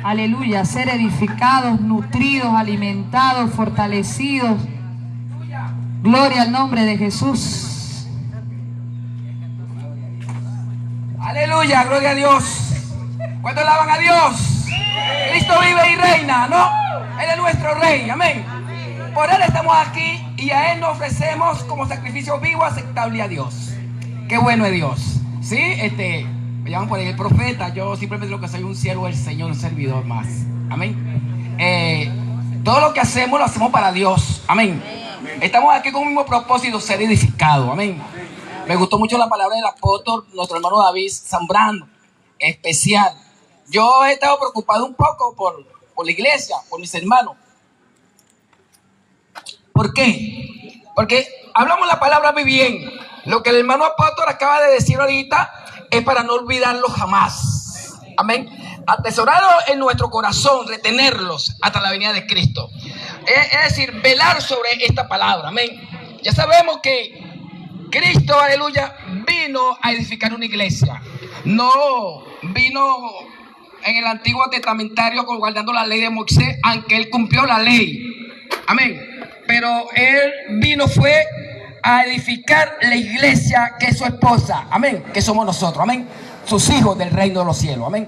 aleluya, ser edificados, nutridos, alimentados, fortalecidos. Gloria al nombre de Jesús. Aleluya, gloria a Dios. ¿Cuántos alaban a Dios? Cristo vive y reina, ¿no? Él es nuestro rey, amén. Por Él estamos aquí y a Él nos ofrecemos como sacrificio vivo, aceptable a Dios. Qué bueno es Dios. ¿Sí? Me llaman por ahí el profeta. Yo simplemente lo que soy un siervo del Señor, un servidor más. Amén. Todo lo que hacemos lo hacemos para Dios. Amén. Estamos aquí con un mismo propósito, ser edificado. Amén. Me gustó mucho la palabra del apóstol, nuestro hermano David Zambrano. Especial. Yo he estado preocupado un poco por la iglesia, por mis hermanos. ¿Por qué? Porque hablamos la palabra muy bien. Lo que el hermano apóstol acaba de decir ahorita es para no olvidarlo jamás. Amén. Atesorarlo en nuestro corazón, retenerlos hasta la venida de Cristo. Es decir, velar sobre esta palabra. Amén. Ya sabemos que Cristo, aleluya, vino a edificar una iglesia. No vino en el Antiguo Testamentario guardando la ley de Moisés, aunque Él cumplió la ley. Amén. Pero Él vino fue a edificar la iglesia que es su esposa. Amén. Que somos nosotros. Amén. Sus hijos del reino de los cielos. Amén.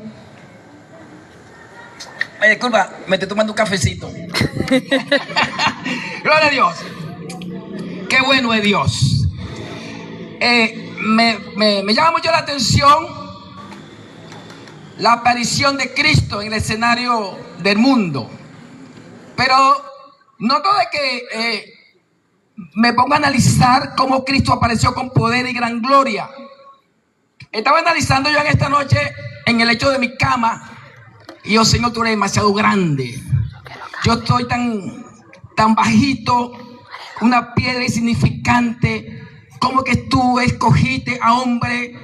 Disculpa, me estoy tomando un cafecito. Gloria a Dios. Qué bueno es Dios. Me llama mucho la atención la aparición de Cristo en el escenario del mundo. Pero noto de que me pongo a analizar cómo Cristo apareció con poder y gran gloria. Estaba analizando yo en esta noche en el lecho de mi cama. Y yo, Señor, tú eres demasiado grande. Yo estoy tan bajito, una piedra insignificante. ¿Cómo que tú escogiste a hombre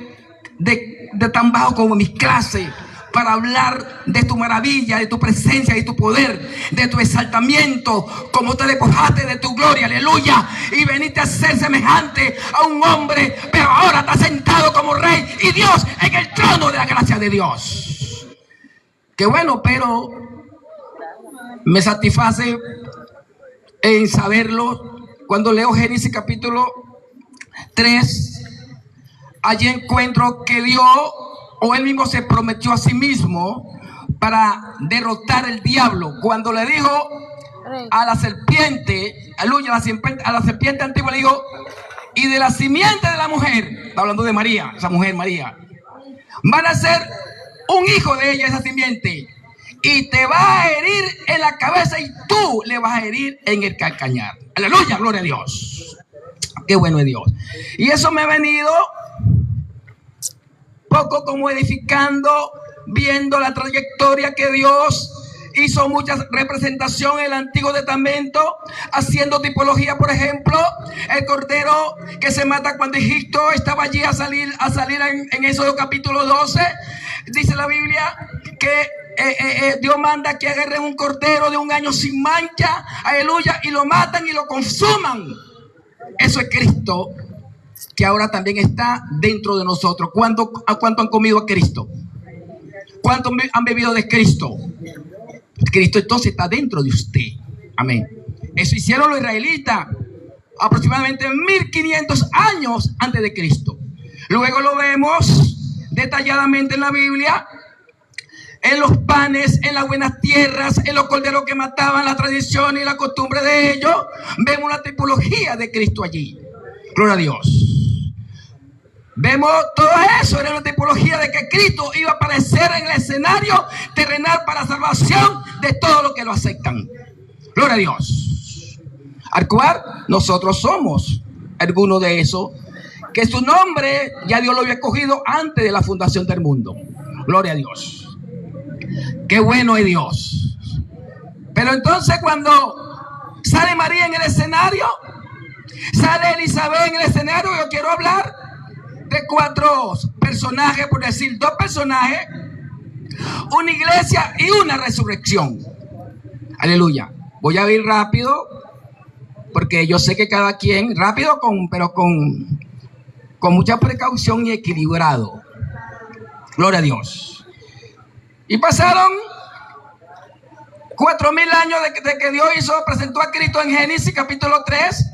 de tan bajo como mis clases para hablar de tu maravilla, de tu presencia, de tu poder, de tu exaltamiento? Como te despojaste de tu gloria, aleluya, y veniste a ser semejante a un hombre, pero ahora estás sentado como rey y Dios en el trono de la gracia de Dios. Qué bueno, pero me satisface en saberlo cuando leo Génesis capítulo 3. Allí encuentro que Dios o Él mismo se prometió a sí mismo para derrotar el diablo. Cuando le dijo a la serpiente, aleluya, a la serpiente antigua le dijo, y de la simiente de la mujer, está hablando de María, esa mujer María, van a ser un hijo de ella, esa simiente, y te va a herir en la cabeza y tú le vas a herir en el calcañar. Aleluya, gloria a Dios. Qué bueno es Dios. Y eso me ha venido poco como edificando, viendo la trayectoria que Dios hizo mucha representación en el Antiguo Testamento, haciendo tipología. Por ejemplo, el cordero que se mata cuando Egipto estaba allí a salir en Éxodo capítulo 12. Dice la Biblia que Dios manda que agarren un cordero de 1 año sin mancha, aleluya, y lo matan y lo consuman. Eso es Cristo, que ahora también está dentro de nosotros. ¿Cuánto han comido a Cristo? ¿Cuántos han bebido de Cristo? Cristo entonces está dentro de usted. Amén. Eso hicieron los israelitas aproximadamente 1500 años antes de Cristo. Luego lo vemos detalladamente en la Biblia, en los panes, en las buenas tierras, en los corderos que mataban, la tradición y la costumbre de ellos. Vemos una tipología de Cristo allí. Gloria a Dios. Vemos todo eso, era una tipología de que Cristo iba a aparecer en el escenario terrenal para la salvación de todos los que lo aceptan. Gloria a Dios. Al cual nosotros somos algunos de esos, que su nombre ya Dios lo había escogido antes de la fundación del mundo. Gloria a Dios. Qué bueno es Dios. Pero entonces cuando sale María en el escenario, sale Elizabeth en el escenario, yo quiero hablar de 4 personajes, por decir 2 personajes, una iglesia y una resurrección. Aleluya. Voy a ir rápido, porque yo sé que cada quien, rápido, pero con mucha precaución y equilibrado. Gloria a Dios. Y pasaron 4.000 años de que Dios presentó a Cristo en Génesis capítulo 3.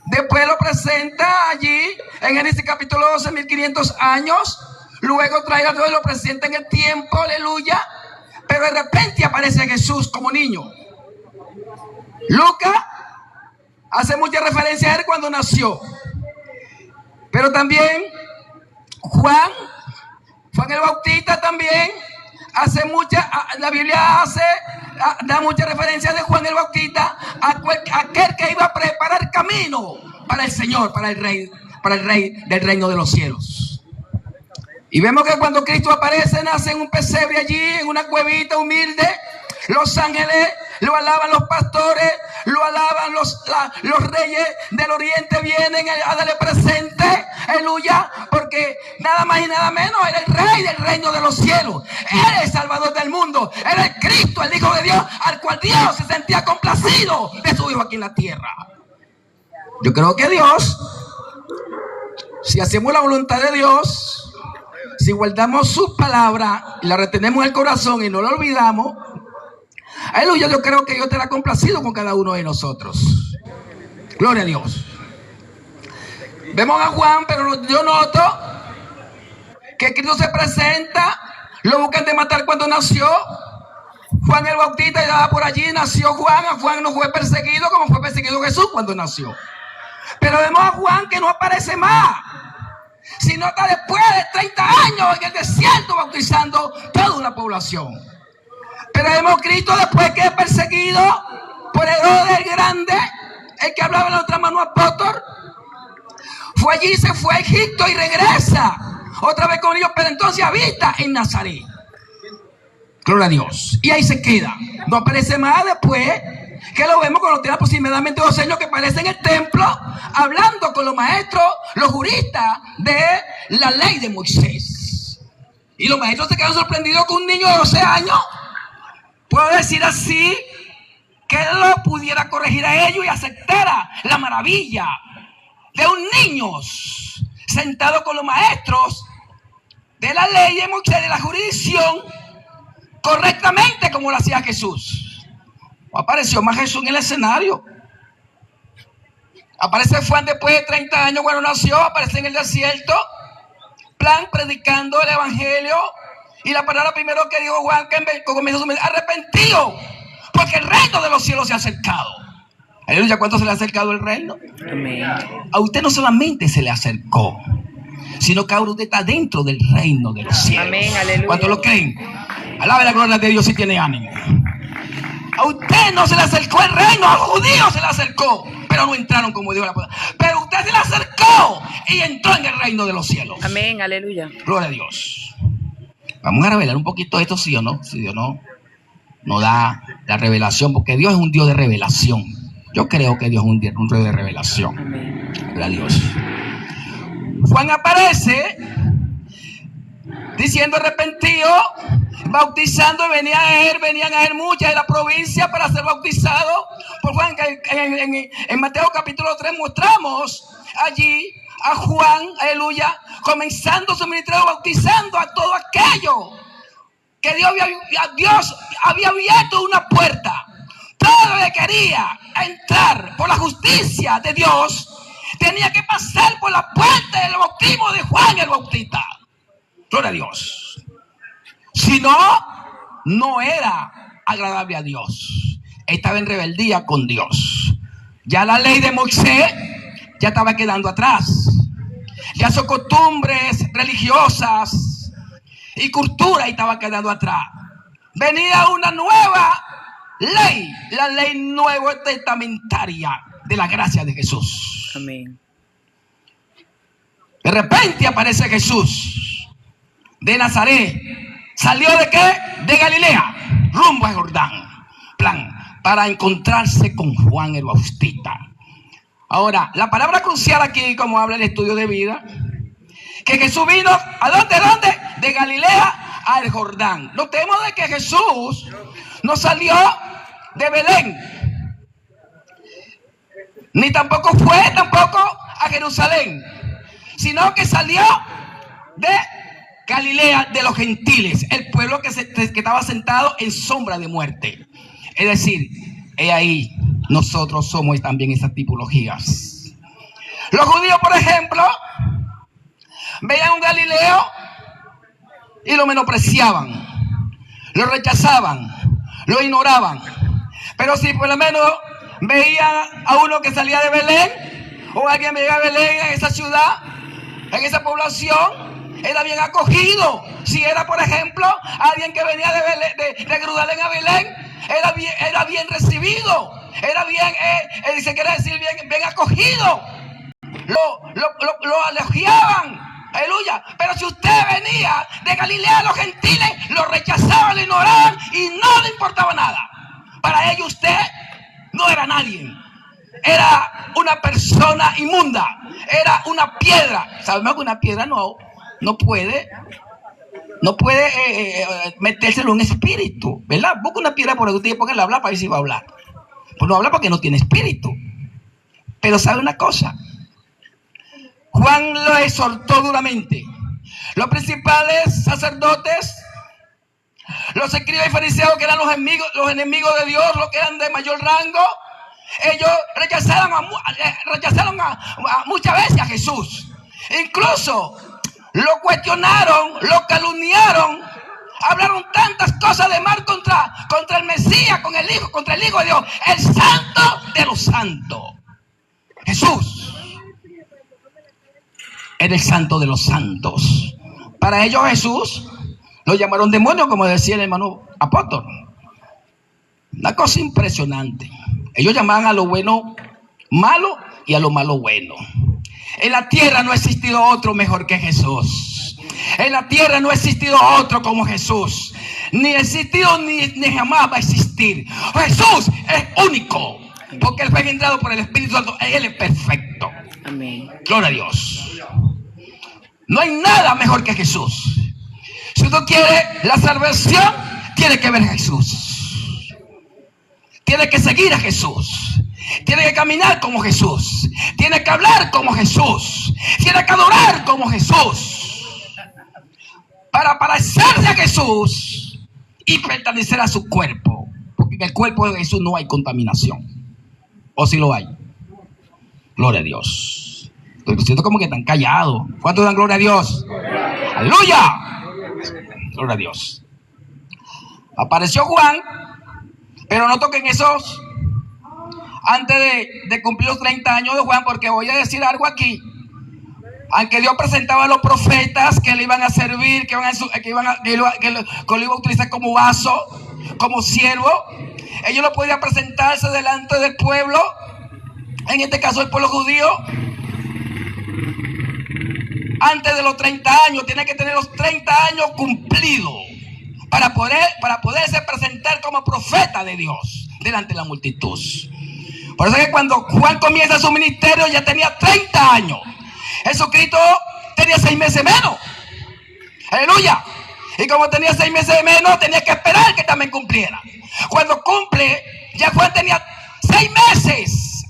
Después lo presenta allí en Génesis capítulo 12, 1500 años. Luego trae a Dios y lo presenta en el tiempo, aleluya. Pero de repente aparece Jesús como niño. Lucas hace mucha referencia a él cuando nació. Pero también Juan el Bautista también hace mucha, la Biblia da mucha referencia de Juan el Bautista, aquel que iba a preparar camino para el Señor, para el Rey del reino de los cielos. Y vemos que cuando Cristo aparece, nace en un pesebre allí, en una cuevita humilde. Los ángeles lo alaban, los pastores lo alaban, los reyes del oriente vienen a darle presente, aleluya, porque nada más y nada menos era el rey del reino de los cielos. Él es el salvador del mundo, era el Cristo, el Hijo de Dios, al cual Dios se sentía complacido de su Hijo aquí en la tierra. Yo creo que Dios, si hacemos la voluntad de Dios, si guardamos su palabra y la retenemos en el corazón y no la olvidamos, aleluya, yo creo que Dios estará complacido con cada uno de nosotros. Gloria a Dios. Vemos a Juan, pero yo noto que Cristo se presenta, lo buscan de matar cuando nació. Juan el Bautista ya por allí nació Juan. A Juan no fue perseguido como fue perseguido Jesús cuando nació. Pero vemos a Juan que no aparece más, sino hasta después de 30 años en el desierto bautizando toda una población. Pero vemos a Cristo después que es perseguido por Herodes el Grande, el que hablaba en la otra mano apóstol. Fue allí, se fue a Egipto y regresa otra vez con ellos, pero entonces habita en Nazaret. Gloria a Dios. Y ahí se queda. No aparece más después, que lo vemos cuando tiene aproximadamente 2 años que aparece en el templo, hablando con los maestros, los juristas de la ley de Moisés. Y los maestros se quedan sorprendidos con un niño de 12 años. Puedo decir así, que él lo pudiera corregir a ellos y aceptara la maravilla de un niño sentado con los maestros de la ley de Moisés, de la jurisdicción, correctamente como lo hacía Jesús. No apareció más Jesús en el escenario. Aparece Juan después de 30 años cuando nació, aparece en el desierto, predicando el evangelio. Y la palabra primero que dijo Juan, que comienza su mensaje: arrepentido, porque el reino de los cielos se ha acercado. Aleluya, ¿cuánto se le ha acercado el reino? Amén. A usted no solamente se le acercó, sino que ahora usted está dentro del reino de los cielos. Amén, aleluya. ¿Cuántos lo creen? Alabe la gloria de Dios si tiene ánimo. A usted no se le acercó el reino, a los judíos se le acercó, pero no entraron como dijo la palabra. Pero usted se le acercó y entró en el reino de los cielos. Amén, aleluya. Gloria a Dios. Vamos a revelar un poquito esto, sí o no. Si Dios no da la revelación, porque Dios es un Dios de revelación. Yo creo que Dios es un Dios de revelación. Amén. Gloria a Dios. Juan aparece diciendo arrepentido, bautizando, y venían a él muchas de la provincia para ser bautizados por Juan. En Mateo capítulo 3 mostramos allí a Juan, aleluya, comenzando su ministerio, bautizando a todo aquello que Dios había abierto una puerta. Todo el que quería entrar por la justicia de Dios tenía que pasar por la puerta del bautismo de Juan el Bautista. Gloria a Dios. Si no, no era agradable a Dios. Estaba en rebeldía con Dios. Ya la ley de Moisés ya estaba quedando atrás. Ya sus costumbres religiosas y cultura estaba quedando atrás. Venía una nueva ley, la ley nueva testamentaria de la gracia de Jesús. Amén. De repente aparece Jesús de Nazaret. ¿Salió de qué? De Galilea, rumbo a Jordán, para encontrarse con Juan el Bautista. Ahora, la palabra crucial aquí, como habla el estudio de vida, que Jesús vino, ¿a dónde? De Galilea al Jordán. Notemos de que Jesús no salió de Belén, ni tampoco fue a Jerusalén, sino que salió de Galilea de los gentiles, el pueblo que estaba sentado en sombra de muerte. Es decir, he ahí, nosotros somos también esas tipologías. Los judíos, por ejemplo, veían a un Galileo y lo menospreciaban, lo rechazaban, lo ignoraban. Pero si por lo menos veían a uno que salía de Belén, o alguien veía a Belén en esa ciudad, en esa población, era bien acogido. Si era, por ejemplo, alguien que venía de Jerusalén a Belén, era bien recibido, era bien, se quiere decir bien acogido. Lo elogiaban, aleluya. Pero si usted venía de Galilea, los gentiles lo rechazaban, lo ignoraban y no le importaba nada. Para ellos usted no era nadie, era una persona inmunda, era una piedra. Sabemos que una piedra no puede metérselo en un espíritu, ¿verdad? Busca una piedra por el usted y póngale a hablar para ver si va a hablar. Pues no habla porque no tiene espíritu. Pero sabe una cosa, Juan lo exhortó duramente. Los principales sacerdotes, los escribas y fariseos, que eran los enemigos de Dios, los que eran de mayor rango, ellos rechazaron muchas veces a Jesús. Incluso lo cuestionaron, lo calumniaron, hablaron tantas cosas de mal contra el Mesías, contra el Hijo de Dios, el santo de los santos. Jesús era el santo de los santos. Para ellos Jesús lo llamaron demonio, como decía el hermano apóstol. Una cosa impresionante. Ellos llamaban a lo bueno malo y a lo malo bueno. En la tierra no ha existido otro mejor que Jesús. En la tierra no ha existido otro como Jesús. Ni ha existido ni jamás va a existir. Jesús es único, porque Él fue engendrado por el Espíritu Santo. Él es perfecto. Amén. Gloria a Dios. No hay nada mejor que Jesús. Si uno quiere la salvación, tiene que ver a Jesús. Tiene que seguir a Jesús. Tiene que caminar como Jesús. Tiene que hablar como Jesús. Tiene que adorar como Jesús. Para parecerse a Jesús y pertenecer a su cuerpo. Porque en el cuerpo de Jesús no hay contaminación. ¿O si lo hay? Gloria a Dios. Estoy siento como que están callados. ¿Cuántos dan gloria a Dios? ¡Aleluya! Gloria a Dios. Apareció Juan, pero no toquen esos antes de cumplir los 30 años de Juan, porque voy a decir algo aquí. Aunque Dios presentaba a los profetas que le iban a servir, que lo iba a utilizar como vaso, como siervo, ellos no podían presentarse delante del pueblo, en este caso el pueblo judío, antes de los 30 años. Tiene que tener los 30 años cumplidos para poderse presentar como profeta de Dios delante de la multitud. Por eso es que cuando Juan comienza su ministerio ya tenía 30 años. Jesucristo tenía 6 meses menos. Aleluya. Y como tenía 6 meses menos, tenía que esperar que también cumpliera. Cuando cumple, ya Juan tenía 6 meses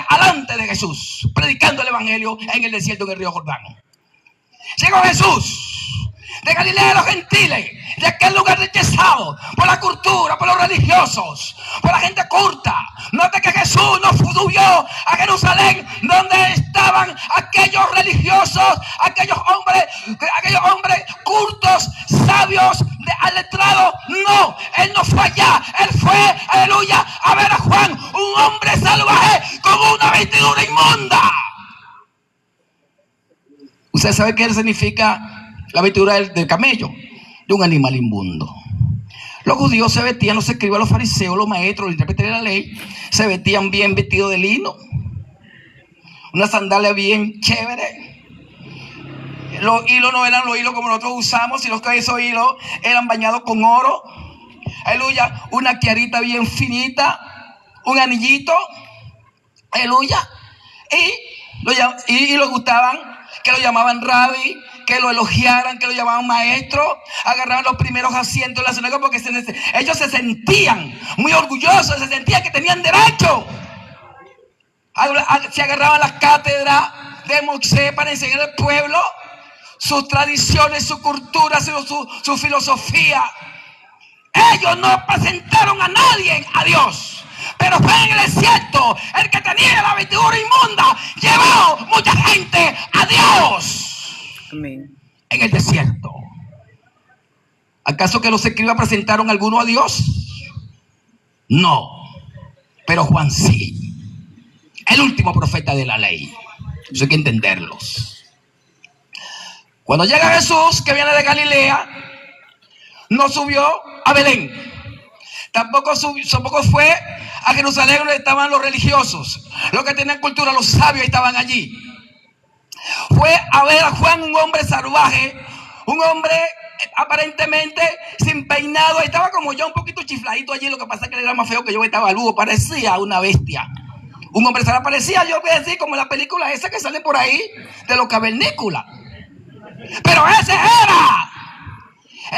alante de Jesús, predicando el evangelio en el desierto del río Jordán. Llegó Jesús de Galilea de los gentiles, de aquel lugar rechazado por la cultura, por los religiosos, por la gente culta. Nota que Jesús no subió a Jerusalén donde estaban aquellos religiosos, aquellos hombres cultos, sabios, letrados. No, Él no fue allá. Él fue, aleluya, a ver a Juan, un hombre salvaje con una vestidura inmunda. ¿Usted sabe qué significa la vestidura del camello? De un animal inmundo. Los judíos se vestían, los escribas, los fariseos, los maestros, los intérpretes de la ley, se vestían bien vestidos de lino, una sandalia bien chévere. Los hilos no eran los hilos como nosotros usamos, sino que esos hilos eran bañados con oro. Aleluya, una tiarita bien finita, un anillito. Aleluya. Y lo gustaban, que lo llamaban rabí, que lo elogiaran, que lo llamaban maestro. Agarraban los primeros asientos en la sinagoga porque ellos se sentían muy orgullosos, se sentían que tenían derecho. Se agarraban las cátedras de Moisés para enseñar al pueblo sus tradiciones, su cultura, su filosofía. Ellos no presentaron a nadie a Dios, pero fue en el desierto el que tenía la vestidura inmunda, llevó mucha gente a Dios. Amén. En el desierto. ¿Acaso que los escribas presentaron a alguno a Dios? No, pero Juan sí, el último profeta de la ley. Eso hay que entenderlos. Cuando llega Jesús, que viene de Galilea, no subió a Belén, tampoco fue a Jerusalén donde estaban los religiosos, los que tenían cultura, los sabios estaban allí. Fue a ver a Juan, un hombre salvaje, un hombre aparentemente sin peinado. Estaba como yo, un poquito chifladito allí. Lo que pasa es que él era más feo que yo, estaba lugo, parecía una bestia. Un hombre se le parecía, yo voy a decir, como en la película esa que sale por ahí, de los cavernícolas. Pero ese era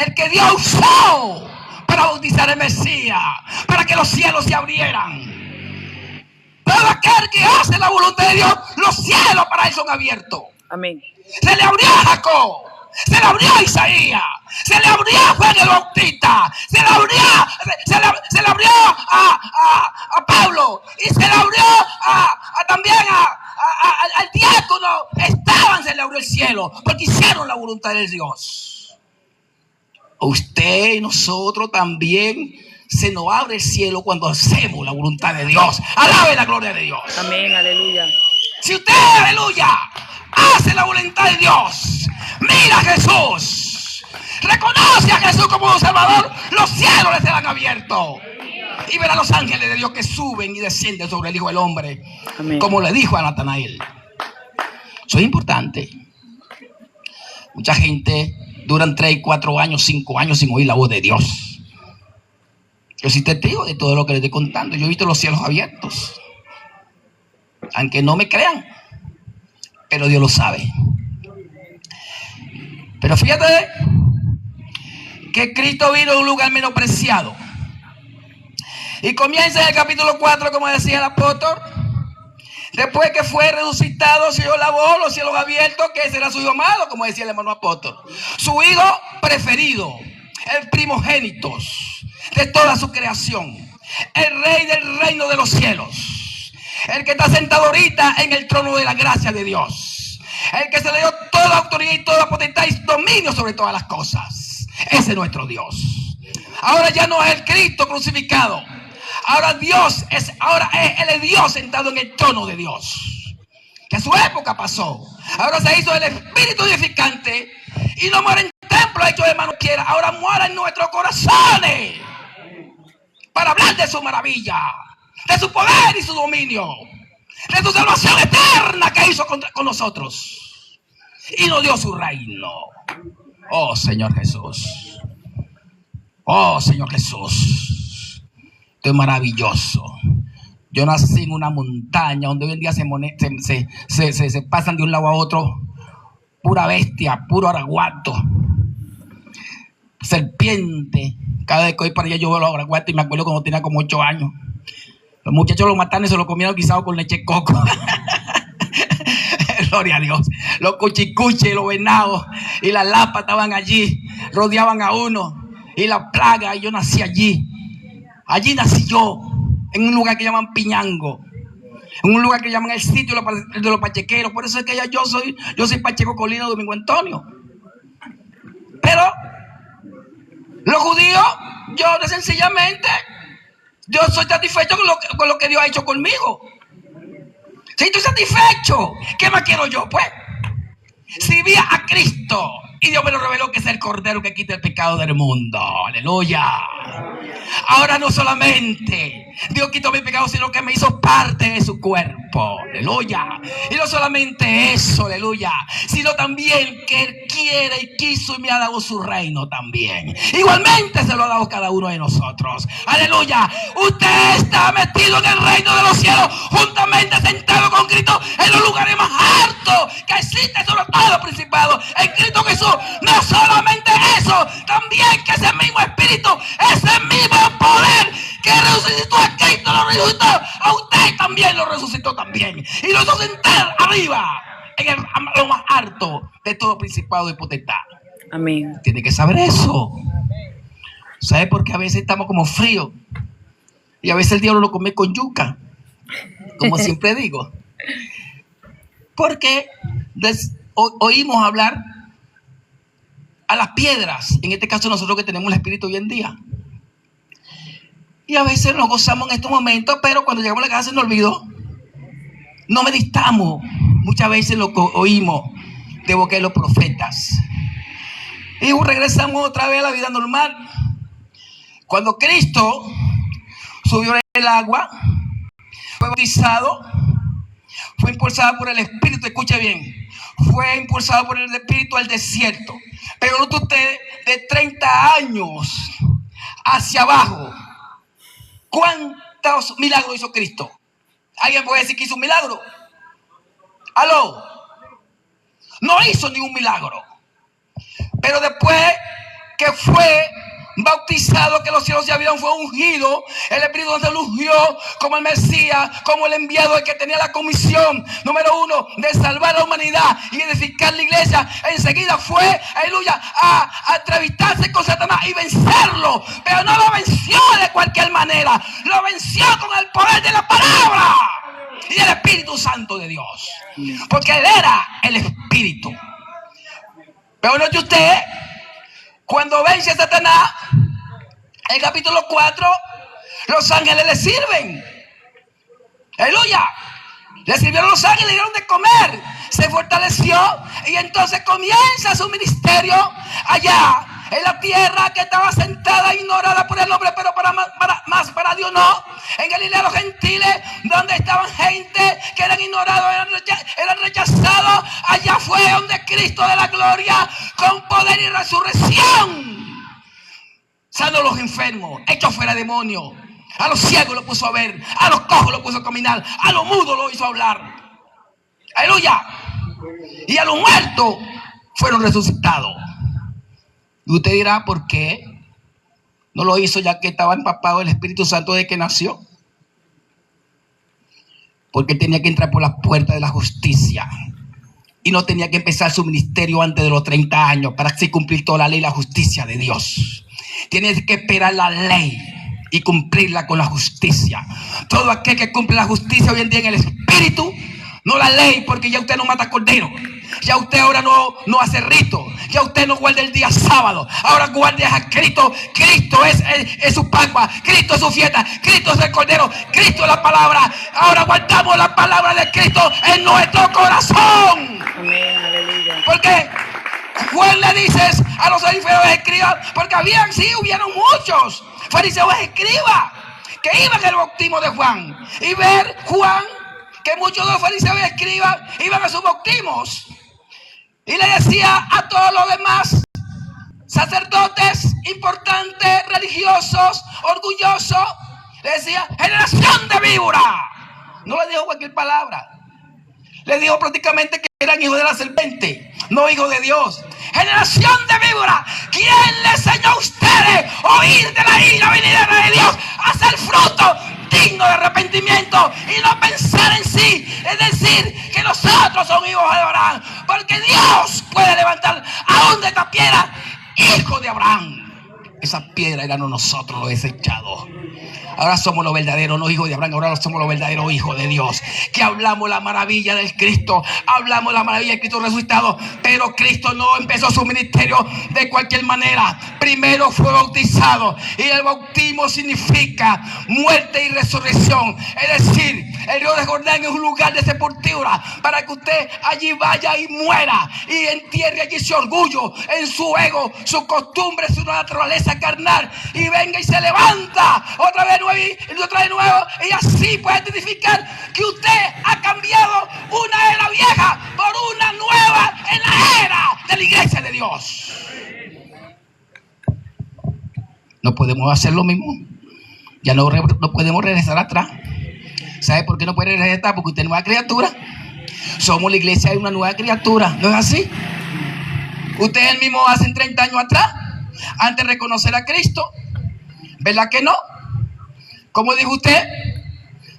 el que Dios usó para bautizar el Mesías, para que los cielos se abrieran. Todo aquel que hace la voluntad de Dios, los cielos para él son abiertos. Amén. Se le abrió a Jacob, se le abrió a Isaías, se le abrió a Juan el Bautista, se le abrió a Pablo, y se le abrió también al diácono. Se le abrió el cielo porque hicieron la voluntad de Dios. Usted y nosotros también se nos abre el cielo cuando hacemos la voluntad de Dios. Alabe la gloria de Dios. Amén, aleluya. Si usted, aleluya, hace la voluntad de Dios, mira a Jesús, reconoce a Jesús como un Salvador, los cielos le serán abiertos. Y verá a los ángeles de Dios que suben y descienden sobre el Hijo del Hombre. Amén. Como le dijo a Natanael. Eso es importante. Mucha gente duran 3, 4 años, 5 años sin oír la voz de Dios. Yo soy testigo de todo lo que les estoy contando. Yo he visto los cielos abiertos. Aunque no me crean, pero Dios lo sabe. Pero fíjate que Cristo vino de un lugar menospreciado. Y comienza en el capítulo 4, como decía el apóstol. Después que fue resucitado, se oyó la voz, los cielos abiertos, que ese era su hijo amado, como decía el hermano apóstol. Su hijo preferido, el primogénito de toda su creación, el rey del reino de los cielos, el que está sentado ahorita en el trono de la gracia de Dios, el que se le dio toda autoridad y toda potestad y dominio sobre todas las cosas. Ese es nuestro Dios. Ahora ya no es el Cristo crucificado. Ahora Dios es, Él es Dios sentado en el trono de Dios. Que su época pasó. Ahora se hizo el Espíritu edificante y no muere en templo hecho de mano quiera. Ahora muere en nuestros corazones para hablar de su maravilla, de su poder y su dominio, de su salvación eterna que hizo con nosotros y nos dio su reino. Oh Señor Jesús. Oh Señor Jesús. Esto es maravilloso. Yo nací en una montaña donde hoy en día se pasan de un lado a otro. Pura bestia, puro araguato, serpiente. Cada vez que voy para allá yo veo los araguatos y me acuerdo cuando tenía como 8 años. Los muchachos lo mataron y se lo comieron guisado con leche de coco. Gloria a Dios. Los cuchicuches, los venados y las lapas estaban allí, rodeaban a uno. Y la plaga, y yo nací allí. Allí nací yo, en un lugar que llaman Piñango, en un lugar que llaman el sitio de los pachequeros. Por eso es que yo soy Pacheco Colina Domingo Antonio. Pero los judíos, yo sencillamente, yo soy satisfecho con lo que Dios ha hecho conmigo. Si estoy satisfecho, ¿qué más quiero yo? Pues, si vi a Cristo y Dios me lo reveló que es el Cordero que quita el pecado del mundo. Aleluya. Ahora no solamente Dios quitó mi pecado, sino que me hizo parte de su cuerpo. Aleluya. Y no solamente eso, aleluya, sino también que Él quiere y quiso y me ha dado su reino también. Igualmente se lo ha dado cada uno de nosotros. Aleluya. Usted está metido en el reino de los cielos, juntamente sentado con Cristo en los lugares más altos que existe sobre todo principado. En Cristo Jesús. No solamente eso, también que ese mismo Espíritu, ese mismo poder que resucitó a Cristo, lo resucitó a usted también, lo resucitó también. Y lo hizo sentar arriba, en lo más alto de todo principado y potestad. Amén. Tiene que saber eso. ¿Sabe por qué a veces estamos como fríos? Y a veces el diablo lo come con yuca, como siempre digo. Porque oímos hablar a las piedras, en este caso nosotros que tenemos el Espíritu hoy en día. Y a veces nos gozamos en estos momentos, pero cuando llegamos a la casa se nos olvidó. No meditamos muchas veces lo que oímos de boca de los profetas. Y regresamos otra vez a la vida normal. Cuando Cristo subió en el agua, fue bautizado, fue impulsado por el Espíritu, escuche bien, fue impulsado por el Espíritu al desierto. Pero note usted, de 30 años hacia abajo, ¿cuántos milagros hizo Cristo? ¿Alguien puede decir que hizo un milagro? ¿Aló? No hizo ningún milagro. Pero después que fue bautizado, que los cielos se abrieron, fue ungido, el Espíritu Santo lo ungió como el Mesías, como el enviado, el que tenía la comisión número 1 de salvar a la humanidad y edificar la iglesia. Enseguida fue, aleluya, a entrevistarse con Satanás y vencerlo, pero no lo venció de cualquier manera, lo venció con el poder de la palabra y del Espíritu Santo de Dios, porque él era el Espíritu. Pero note usted, cuando vence a Satanás, en el capítulo 4, los ángeles le sirven. Aleluya. Le sirvieron los ángeles, le dieron de comer. Se fortaleció y entonces comienza su ministerio allá en la tierra que estaba sentada, ignorada por el hombre, pero para Dios no. En Galilea los gentiles, donde estaban gente que eran ignorados, eran rechazados. Allá fue donde Cristo de la gloria, con poder y resurrección, sanó a los enfermos, echó fuera demonios, a los ciegos lo puso a ver, a los cojos lo puso a caminar, a los mudos lo hizo hablar. Aleluya. Y a los muertos fueron resucitados. Y usted dirá, ¿por qué no lo hizo ya que estaba empapado del Espíritu Santo desde que nació? Porque tenía que entrar por las puertas de la justicia. Y no tenía que empezar su ministerio antes de los 30 años para así cumplir toda la ley y la justicia de Dios. Tiene que esperar la ley y cumplirla con la justicia. Todo aquel que cumple la justicia hoy en día en el Espíritu, no la ley, porque ya usted no mata cordero. Ya usted ahora no hace rito. Ya usted no guarda el día sábado. Ahora guarda a Cristo. Cristo es su Pascua. Cristo es su fiesta. Cristo es el Cordero. Cristo es la palabra. Ahora guardamos la palabra de Cristo en nuestro corazón. Amén, aleluya. Porque Juan le dices a los fariseos escribas, porque hubieron muchos fariseos escribas que iban al bautismo de Juan. Y ver Juan que muchos de los fariseos escribas iban a sus bautismos. Y le decía a todos los demás sacerdotes importantes, religiosos, orgullosos, le decía, generación de víbora. No le dijo cualquier palabra. Le dijo prácticamente que eran hijos de la serpiente, no hijos de Dios. Generación de víbora, ¿quién le enseñó a ustedes oír de la ira venidera de Dios, hacer fruto digno de arrepentimiento y no pensar en sí? Es decir, que nosotros somos hijos de Abraham, porque Dios puede levantar aún de esta piedra hijo de Abraham. Esa piedra éramos nosotros los desechados. Ahora somos los verdaderos, no hijos de Abraham, ahora somos los verdaderos hijos de Dios. Que hablamos la maravilla del Cristo, hablamos la maravilla del Cristo resucitado, pero Cristo no empezó su ministerio de cualquier manera. Primero fue bautizado y el bautismo significa muerte y resurrección. Es decir, el río de Jordán es un lugar de sepultura para que usted allí vaya y muera y entierre allí su orgullo, en su ego, su costumbre, su naturaleza carnal, y venga y se levanta otra vez nuevo, y así puede identificar que usted ha cambiado una era vieja por una nueva en la era de la iglesia de Dios. No podemos hacer lo mismo. Ya no podemos regresar atrás. ¿Sabe por qué no puede regresar? Porque usted es nueva criatura. Somos la iglesia de una nueva criatura. ¿No es así? Usted es el mismo hace 30 años atrás, antes de reconocer a Cristo. ¿Verdad que no? Como dijo usted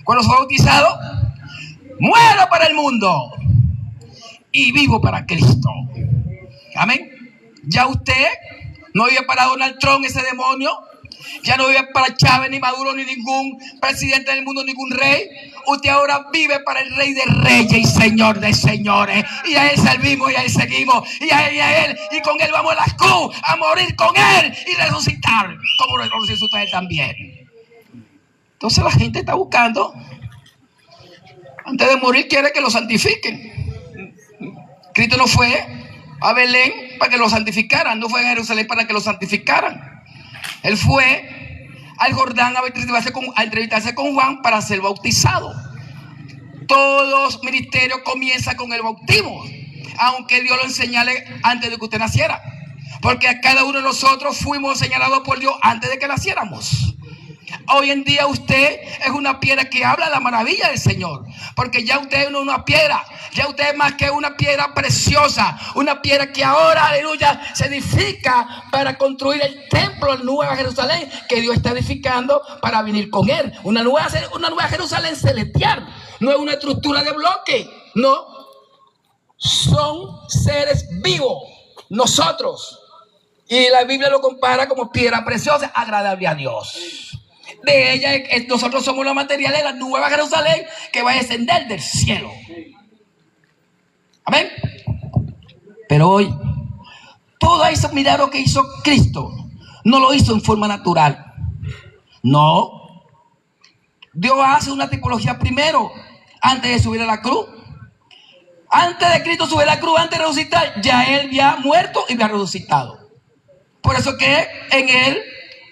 cuando fue bautizado, muero para el mundo y vivo para Cristo. Amén. Ya usted no vive para Donald Trump, ese demonio Ya no vive para Chávez, ni Maduro, ni ningún presidente del mundo, ningún rey. Usted ahora vive para el Rey de Reyes y Señor de Señores. Y a Él servimos y a Él seguimos. Y a Él. Y con Él vamos a la cruz, a morir con Él y resucitar. Como resucitó Él también. Entonces la gente está buscando, antes de morir quiere que lo santifiquen. Cristo no fue a Belén para que lo santificaran, no fue a Jerusalén para que lo santificaran. Él fue al Jordán a entrevistarse con Juan para ser bautizado. Todos ministerios comienzan con el bautismo, aunque Dios lo señale antes de que usted naciera, porque a cada uno de nosotros fuimos señalados por Dios antes de que naciéramos. Hoy en día usted es una piedra que habla la maravilla del Señor, porque ya usted no es una piedra, ya usted es más que una piedra preciosa, una piedra que ahora, aleluya, se edifica para construir el templo, la nueva Jerusalén que Dios está edificando para venir con Él. Una nueva Jerusalén celestial, no es una estructura de bloque, no, son seres vivos, nosotros, y la Biblia lo compara como piedra preciosa, agradable a Dios. De ella nosotros somos los materiales de la nueva Jerusalén que va a descender del cielo. Amén. Pero hoy, todo ese milagro que hizo Cristo no lo hizo en forma natural. No. Dios hace una tipología primero antes de subir a la cruz. Antes de Cristo subir a la cruz, antes de resucitar, ya Él había muerto y había resucitado. Por eso que en Él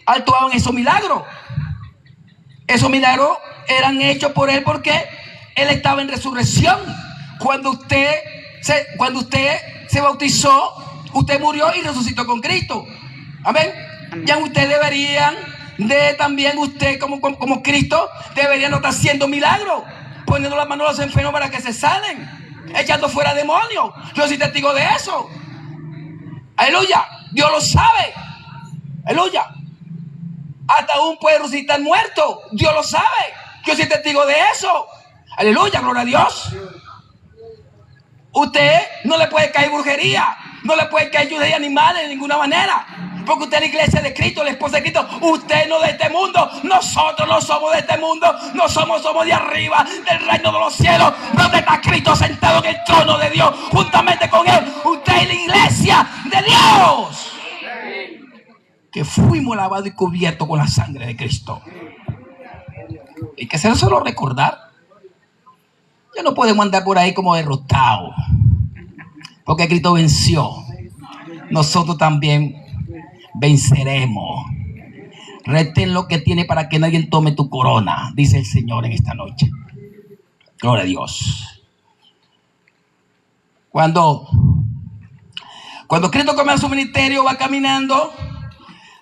actuaban esos milagros. Esos milagros eran hechos por Él porque Él estaba en resurrección. Cuando usted se bautizó, usted murió y resucitó con Cristo. Amén. Ya ustedes deberían de también, usted como Cristo, deberían estar haciendo milagros, poniendo las manos a los enfermos para que se salen, echando fuera demonios. Yo soy testigo de eso. Aleluya. Dios lo sabe. Aleluya. Hasta aún puede resucitar muerto. Dios lo sabe. Yo soy testigo de eso. Aleluya, gloria a Dios. Usted no le puede caer brujería, no le puede caer ayuda de animales de ninguna manera, porque usted es la iglesia de Cristo, la esposa de Cristo. Usted no es de este mundo. Nosotros no somos de este mundo. No somos de arriba, del reino de los cielos, donde está Cristo sentado en el trono de Dios, juntamente con Él. Usted es la iglesia de Dios, que fuimos lavados y cubiertos con la sangre de Cristo. Hay que solo recordar. Ya no podemos andar por ahí como derrotados, porque Cristo venció. Nosotros también venceremos. Retén lo que tiene para que nadie tome tu corona, dice el Señor en esta noche. Gloria a Dios. Cuando Cristo comienza su ministerio, va caminando,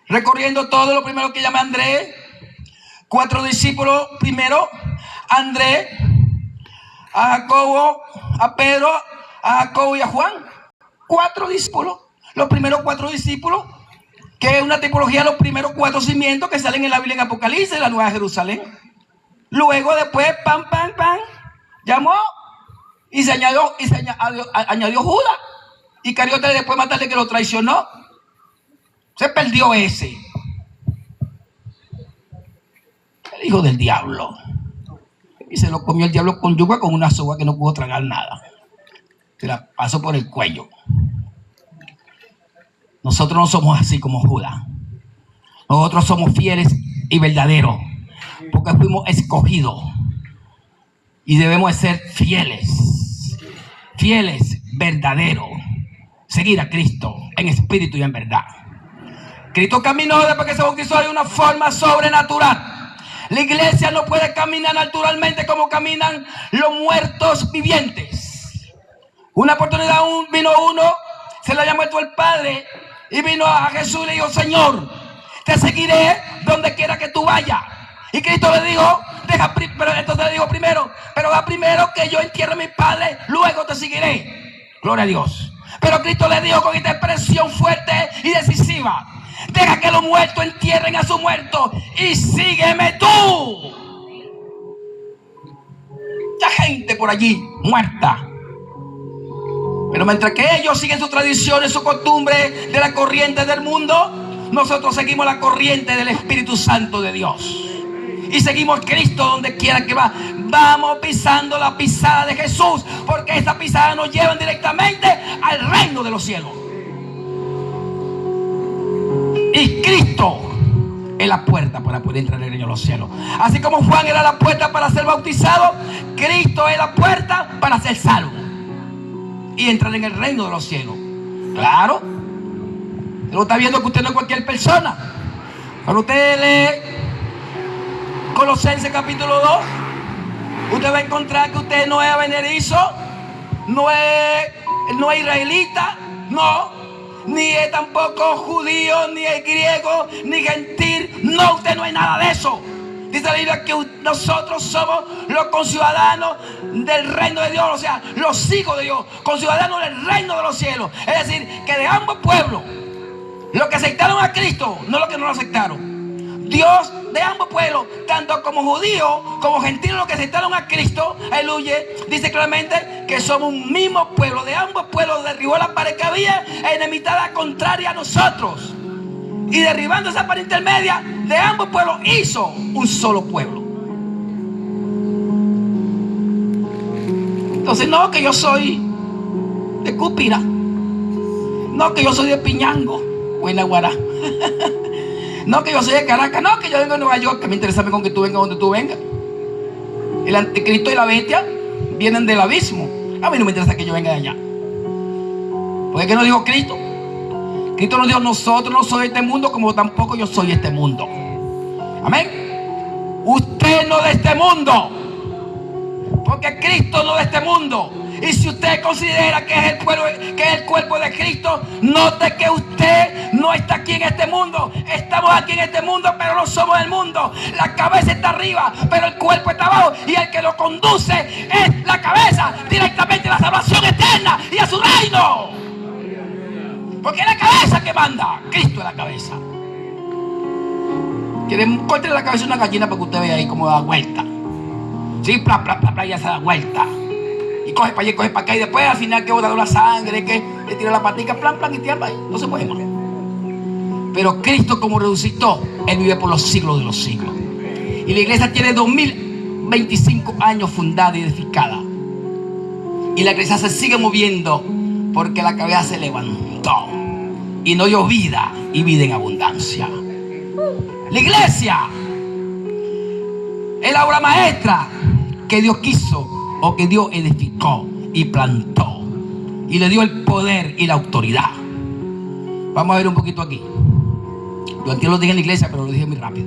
recorriendo todo. Lo primero que llama a Andrés, 4 discípulos primero: Andrés, a Jacobo, a Pedro, a Jacobo y a Juan. 4 discípulos. Los primeros 4 discípulos, que es una tipología de los primeros 4 cimientos que salen en la Biblia en Apocalipsis, la Nueva Jerusalén. Luego después, llamó y se añadió Judas. Y Cariote, después más tarde, que lo traicionó. Se perdió ese. El hijo del diablo. Y se lo comió el diablo con yuca, con una soga que no pudo tragar nada. Se la pasó por el cuello. Nosotros no somos así como Judas. Nosotros somos fieles y verdaderos, porque fuimos escogidos. Y debemos de ser fieles, verdaderos. Seguir a Cristo en espíritu y en verdad. Cristo caminó después que se bautizó de una forma sobrenatural. La iglesia no puede caminar naturalmente como caminan los muertos vivientes. Una oportunidad vino uno, se le había muerto el padre, y vino a Jesús y le dijo: Señor, te seguiré donde quiera que tú vayas. Y Cristo le dijo: entonces le dijo primero, pero va primero que yo entierre a mi padre, luego te seguiré. Gloria a Dios. Pero Cristo le dijo con esta expresión fuerte y decisiva: deja que los muertos entierren a su muerto y sígueme tú. Mucha gente por allí muerta, pero mientras que ellos siguen sus tradiciones, su costumbre de la corriente del mundo, nosotros seguimos la corriente del Espíritu Santo de Dios. Y seguimos Cristo donde quiera que va. Vamos pisando la pisada de Jesús, porque esta pisada nos lleva directamente al reino de los cielos. Y Cristo es la puerta para poder entrar en el reino de los cielos. Así como Juan era la puerta para ser bautizado, Cristo es la puerta para ser salvo y entrar en el reino de los cielos. Claro. Pero está viendo que usted no es cualquier persona. Cuando usted lee Colosenses capítulo 2, usted va a encontrar que usted no es avenerizo, no es israelita, no, ni es tampoco judío, ni es griego, ni gentil. No, usted no es nada de eso. Dice la Biblia que nosotros somos los conciudadanos del reino de Dios, o sea, los hijos de Dios, conciudadanos del reino de los cielos. Es decir, que de ambos pueblos, los que aceptaron a Cristo, no los que no lo aceptaron. Dios de ambos pueblos, tanto como judíos como gentiles, los que aceptaron a Cristo, aleluya, dice claramente que somos un mismo pueblo. De ambos pueblos derribó la pared que había, enemistad contraria a nosotros. Y derribando esa pared intermedia, de ambos pueblos hizo un solo pueblo. Entonces, no que yo soy de Cúpira, no que yo soy de Piñango o en Aguará. No que yo soy de Caracas, no que yo vengo de Nueva York, que me interesa con que tú vengas donde tú vengas. El anticristo y la bestia vienen del abismo. A mí no me interesa que yo venga de allá. Porque ¿qué nos dijo Cristo? Cristo nos dijo: nosotros no somos de este mundo, como tampoco yo soy de este mundo. Amén. Usted no es de este mundo, porque Cristo no es de este mundo. Y si usted considera que es el cuerpo de Cristo, note que usted no está aquí en este mundo. Estamos aquí en este mundo, pero no somos del mundo. La cabeza está arriba, pero el cuerpo está abajo. Y el que lo conduce es la cabeza, directamente a la salvación eterna y a su reino. Porque es la cabeza que manda. Cristo es la cabeza. Córtele la cabeza a una gallina para que usted vea ahí cómo da vuelta. Sí, pla, pla, pla, pla, ya se da vuelta. Y coge para allá y coge para acá. Y después al final que bota la sangre, que le tira la patica, plan, plan, y tira para ahí. No se puede más. Pero Cristo, como resucitó, Él vive por los siglos de los siglos. Y la iglesia tiene 2025 años fundada y edificada. Y la iglesia se sigue moviendo porque la cabeza se levantó. Y no dio vida, y vida en abundancia. La iglesia es la obra maestra que Dios quiso, o que Dios edificó y plantó, y le dio el poder y la autoridad. Vamos a ver un poquito aquí. Yo antes lo dije en la iglesia, pero lo dije muy rápido.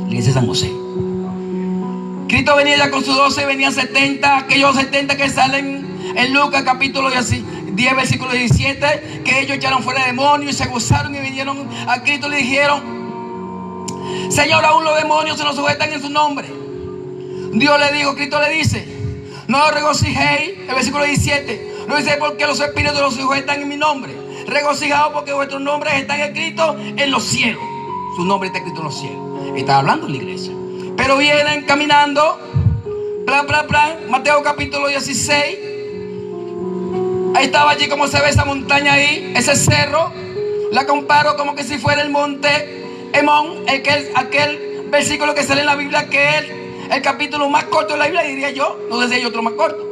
La iglesia de San José. Cristo venía ya con sus 12, venían 70, aquellos 70 que salen en Lucas capítulo 10, versículo 17, que ellos echaron fuera demonios y se gozaron y vinieron a Cristo y le dijeron: Señor, aún los demonios se nos sujetan en su nombre. Dios le dijo, Cristo le dice: no os regocijéis, el versículo 17, no dice porque los espíritus los sujetan en mi nombre. Regocijaos porque vuestros nombres están escritos en los cielos. Su nombre está escrito en los cielos. Está hablando en la iglesia. Pero vienen caminando, plan, plan, plan, Mateo capítulo 16. Ahí estaba allí como se ve esa montaña ahí, ese cerro. La comparo como que si fuera el monte Hemón, aquel versículo que sale en la Biblia, que es el capítulo más corto de la Biblia, diría yo. No sé si hay otro más corto.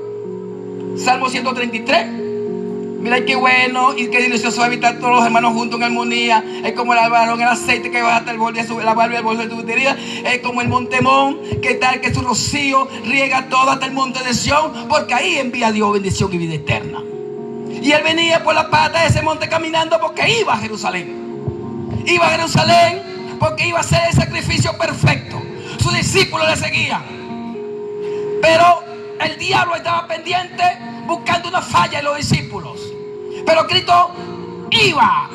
Salmo 133. Mira qué bueno y qué delicioso habitar todos los hermanos juntos en armonía. Es como el varón, el aceite que va hasta el borde de la barba y el bolso de tu herida. Es como el monte Mon, que tal que su rocío riega todo hasta el monte de Sión, porque ahí envía Dios bendición y vida eterna. Y él venía por la pata de ese monte caminando porque iba a Jerusalén. Iba a Jerusalén porque iba a ser el sacrificio perfecto. Sus discípulos le seguían, pero el diablo estaba pendiente buscando una falla en los discípulos. Pero Cristo iba,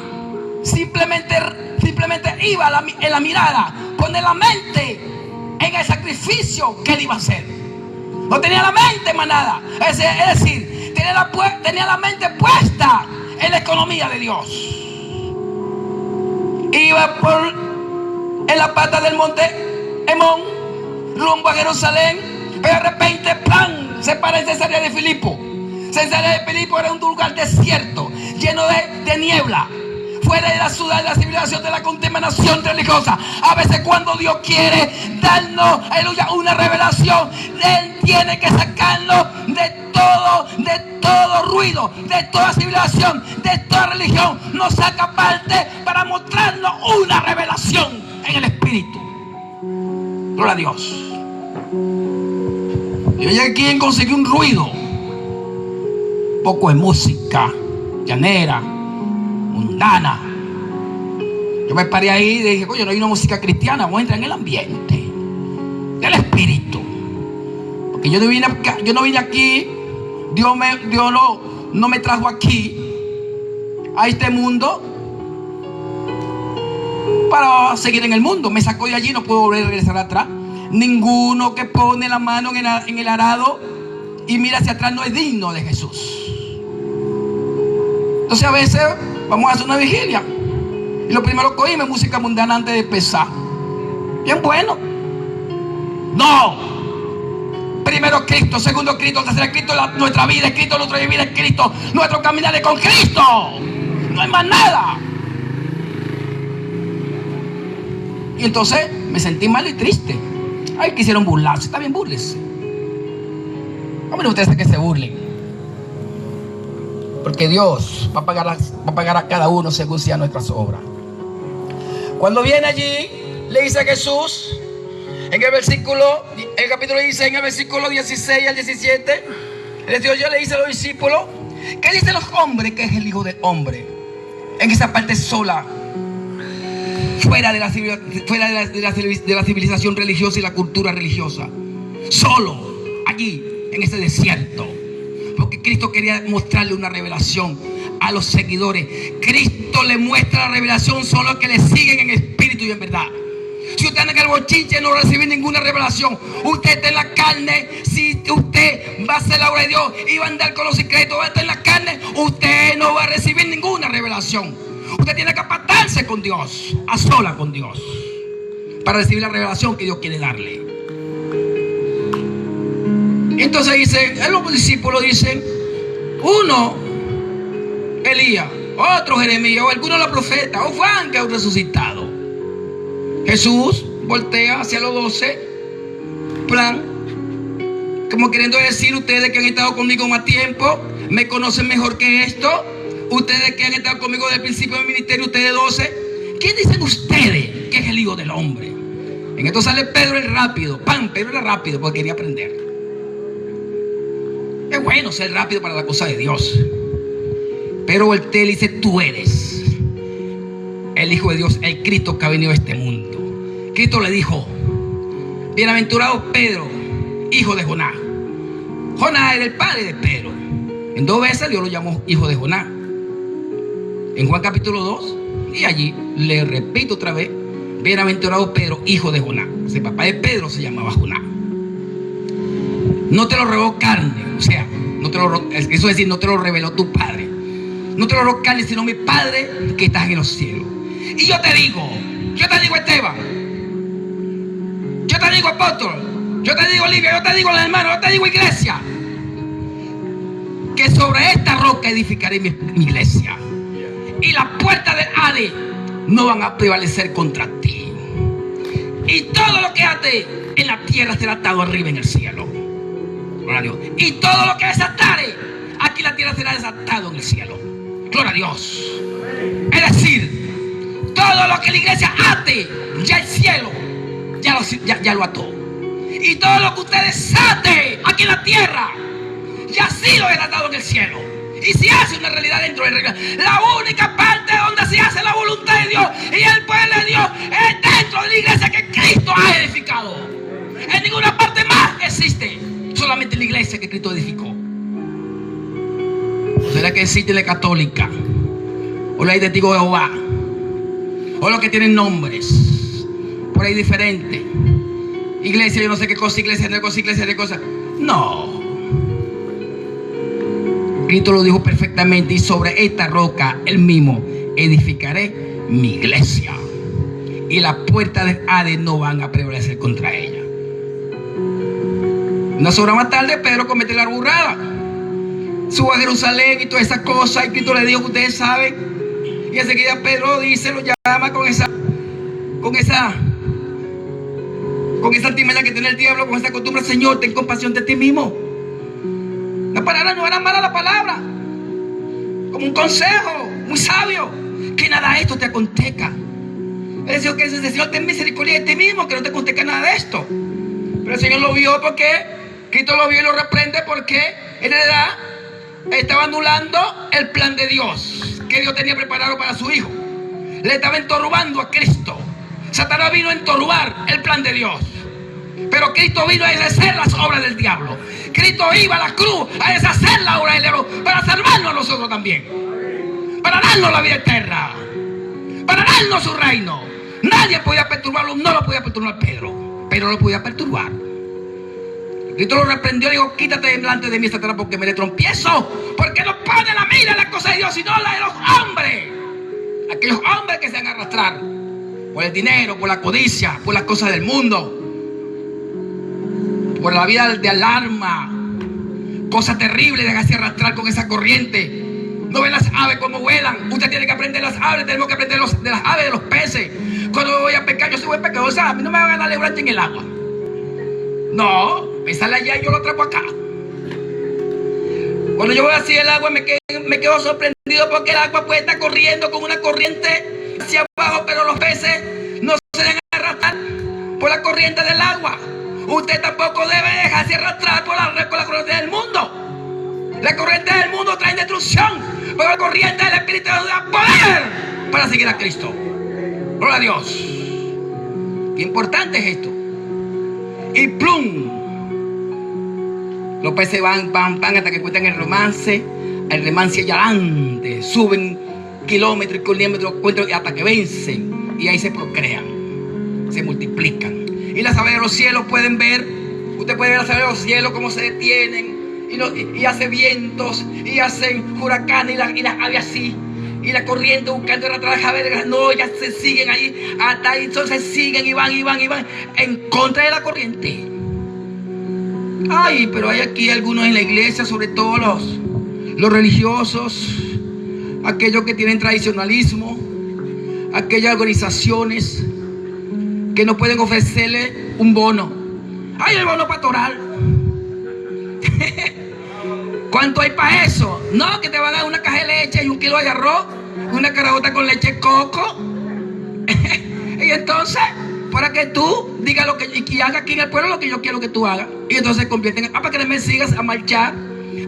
simplemente iba en la mirada, poner la mente en el sacrificio que él iba a hacer. No tenía la mente más nada. Es decir, tenía la mente puesta en la economía de Dios. Iba en la pata del monte Hemón, rumbo a Jerusalén, pero de repente, plan, se para en Cesarea de Filipo. Cesarea de Filipo era un lugar desierto, lleno de niebla. fuera de la ciudad, de la civilización, de la contaminación religiosa. A veces cuando Dios quiere darnos, aleluya, una revelación, Él tiene que sacarnos de todo ruido, de toda civilización, de toda religión. Nos saca parte para mostrarnos una revelación en el Espíritu. Gloria a Dios. Yo llegué aquí y conseguí un ruido, un poco de música llanera, mundana. Yo me paré ahí y dije, oye, no hay una música cristiana, vamos a entrar en el ambiente del Espíritu. Porque yo no vine aquí, Dios no me trajo aquí, a este mundo, para seguir en el mundo. Me sacó de allí, no puedo volver a regresar atrás. Ninguno que pone la mano en el arado y mira hacia atrás no es digno de Jesús. Entonces a veces vamos a hacer una vigilia y lo primero que oímos es música mundana antes de empezar. Bien bueno. No. Primero Cristo, segundo Cristo, tercero Cristo, nuestra vida es Cristo, nuestra vida es Cristo, nuestro caminar es con Cristo. No hay más nada. Y entonces me sentí mal y triste. Ay, quisieron burlarse. Está bien, burles. Hombre, ustedes que se burlen. Porque Dios va a pagar a cada uno según sean nuestras obras. Cuando viene allí, le dice a Jesús, en el capítulo dice, en el versículo 16 al 17, Dios ya le dice a los discípulos, ¿qué dicen los hombres que es el Hijo del Hombre? En esa parte sola, fuera de la civilización religiosa y la cultura religiosa, solo allí en ese desierto, porque Cristo quería mostrarle una revelación a los seguidores. Cristo le muestra la revelación solo a los que le siguen en espíritu y en verdad. Si usted anda en el bochinche, no recibe ninguna revelación. Usted está en la carne. Si usted va a hacer la obra de Dios y va a andar con los secretos, va a estar en la carne, usted no va a recibir ninguna revelación. Usted tiene que apartarse con Dios, a sola con Dios, para recibir la revelación que Dios quiere darle. Entonces dice, los discípulos dicen, uno Elías, otro Jeremías, o alguno de los profetas, o Juan que ha resucitado. Jesús voltea hacia los 12, plan, como queriendo decir, ustedes que han estado conmigo más tiempo, me conocen mejor que esto. Ustedes que han estado conmigo desde el principio del ministerio, ustedes 12, ¿quién dicen ustedes que es el Hijo del Hombre? En esto sale Pedro el rápido. Pedro era rápido porque quería aprender. Es bueno ser rápido para la cosa de Dios. Pero voltea y dice, tú eres el Hijo de Dios, el Cristo que ha venido a este mundo. Cristo le dijo, bienaventurado Pedro, hijo de Jonás. Jonás era el padre de Pedro. En 2 veces Dios lo llamó hijo de Jonás. En Juan capítulo 2, y allí le repito otra vez, bienaventurado Pedro, hijo de Jonás. El papá de Pedro se llamaba Jonás. No te lo reveló carne, o sea, eso es decir, no te lo reveló tu padre. No te lo reveló carne, sino mi Padre que estás en los cielos. Y yo te digo Esteban, yo te digo apóstol, yo te digo Olivia, yo te digo los hermanos, yo te digo iglesia, que sobre esta roca edificaré mi iglesia. Y las puertas del Hades no van a prevalecer contra ti. Y todo lo que ate en la tierra será atado arriba en el cielo. Gloria a Dios. Y todo lo que desatare aquí en la tierra será desatado en el cielo. Gloria a Dios. Es decir, todo lo que la iglesia ate, ya el cielo ya lo ató. Y todo lo que usted desate aquí en la tierra, ya ha sido desatado en el cielo. Y se hace una realidad dentro de la única parte donde se hace la voluntad de Dios y el pueblo de Dios es dentro de la iglesia que Cristo ha edificado. En ninguna parte más existe, solamente la iglesia que Cristo edificó. ¿O será que existe la católica? ¿O la hay testigo de Jehová? ¿O los que tienen nombres por ahí diferentes? Iglesia, yo no sé qué cosa, iglesia de cosa, iglesia de cosa. No. Cristo lo dijo perfectamente, y sobre esta roca, él mismo, edificaré mi iglesia. Y las puertas del Hades no van a prevalecer contra ella. Una hora más tarde, Pedro comete la burrada. Sube a Jerusalén y todas esas cosas. Y Cristo le dijo, ustedes saben Y enseguida Pedro dice, lo llama con esa artimaña que tiene el diablo, con esa costumbre: Señor, ten compasión de ti mismo. La palabra no era mala, la palabra, como un consejo muy sabio: que nada esto te acontezca. El Señor que dice: Señor, ten misericordia de ti mismo, que no te acontezca nada de esto. Pero el Señor lo vio, porque Cristo lo vio y lo reprende, porque en realidad estaba anulando el plan de Dios que Dios tenía preparado para su hijo. Le estaba entorbando a Cristo. Satanás vino a entorbar el plan de Dios, pero Cristo vino a deshacer las obras del diablo. Cristo iba a la cruz a deshacer la obra del diablo para salvarnos a nosotros también, para darnos la vida eterna, para darnos su reino. Nadie podía perturbarlo, no lo podía perturbar Pedro. Pedro lo podía perturbar. Cristo lo reprendió y dijo: quítate delante de mí, Satanás, porque me le trompiezo, porque no pone la mira en la cosa de Dios, sino la de los hombres. Aquellos hombres que se van a arrastrar por el dinero, por la codicia, por las cosas del mundo, por la vida de alarma, cosas terribles, dejarse arrastrar con esa corriente. No ven las aves como vuelan. Usted tiene que aprender las aves. Tenemos que aprender de las aves, de los peces. Cuando voy a pescar, yo soy buen pescador, o sea, a mí no me van a ganar lebrancha en el agua. No, me sale allá y yo lo atrapo acá. Cuando yo voy así el agua, me quedo sorprendido, porque el agua puede estar corriendo con una corriente hacia abajo, pero los peces no se dejan arrastrar por la corriente del agua. Usted tampoco debe dejarse arrastrar por la corriente del mundo. La corriente del mundo trae destrucción, pero la corriente del Espíritu nos da poder para seguir a Cristo. Gloria a Dios. Qué importante es esto. Y plum, los peces van hasta que encuentran el remanso allá adelante. Suben kilómetros y kilómetros hasta que vencen, y ahí se procrean, se multiplican. Y las aves de los cielos pueden ver. Usted puede ver las aves de los cielos cómo se detienen, y hace vientos, y hacen huracanes, y las aves así, y la corriente buscando arrastrar las aves. No, ellas se siguen ahí, hasta ahí, entonces siguen y van en contra de la corriente. Ay, pero hay aquí algunos en la iglesia, sobre todo los religiosos, aquellos que tienen tradicionalismo, aquellas organizaciones que no pueden ofrecerle un bono. Ay, el bono pastoral. ¿Cuánto hay para eso? No, que te van a dar una caja de leche y un kilo de arroz, una carabota con leche de coco. Y entonces, para que tú digas lo que y haga aquí en el pueblo lo que yo quiero que tú hagas. Y entonces se convierten en, para que me sigas a marchar,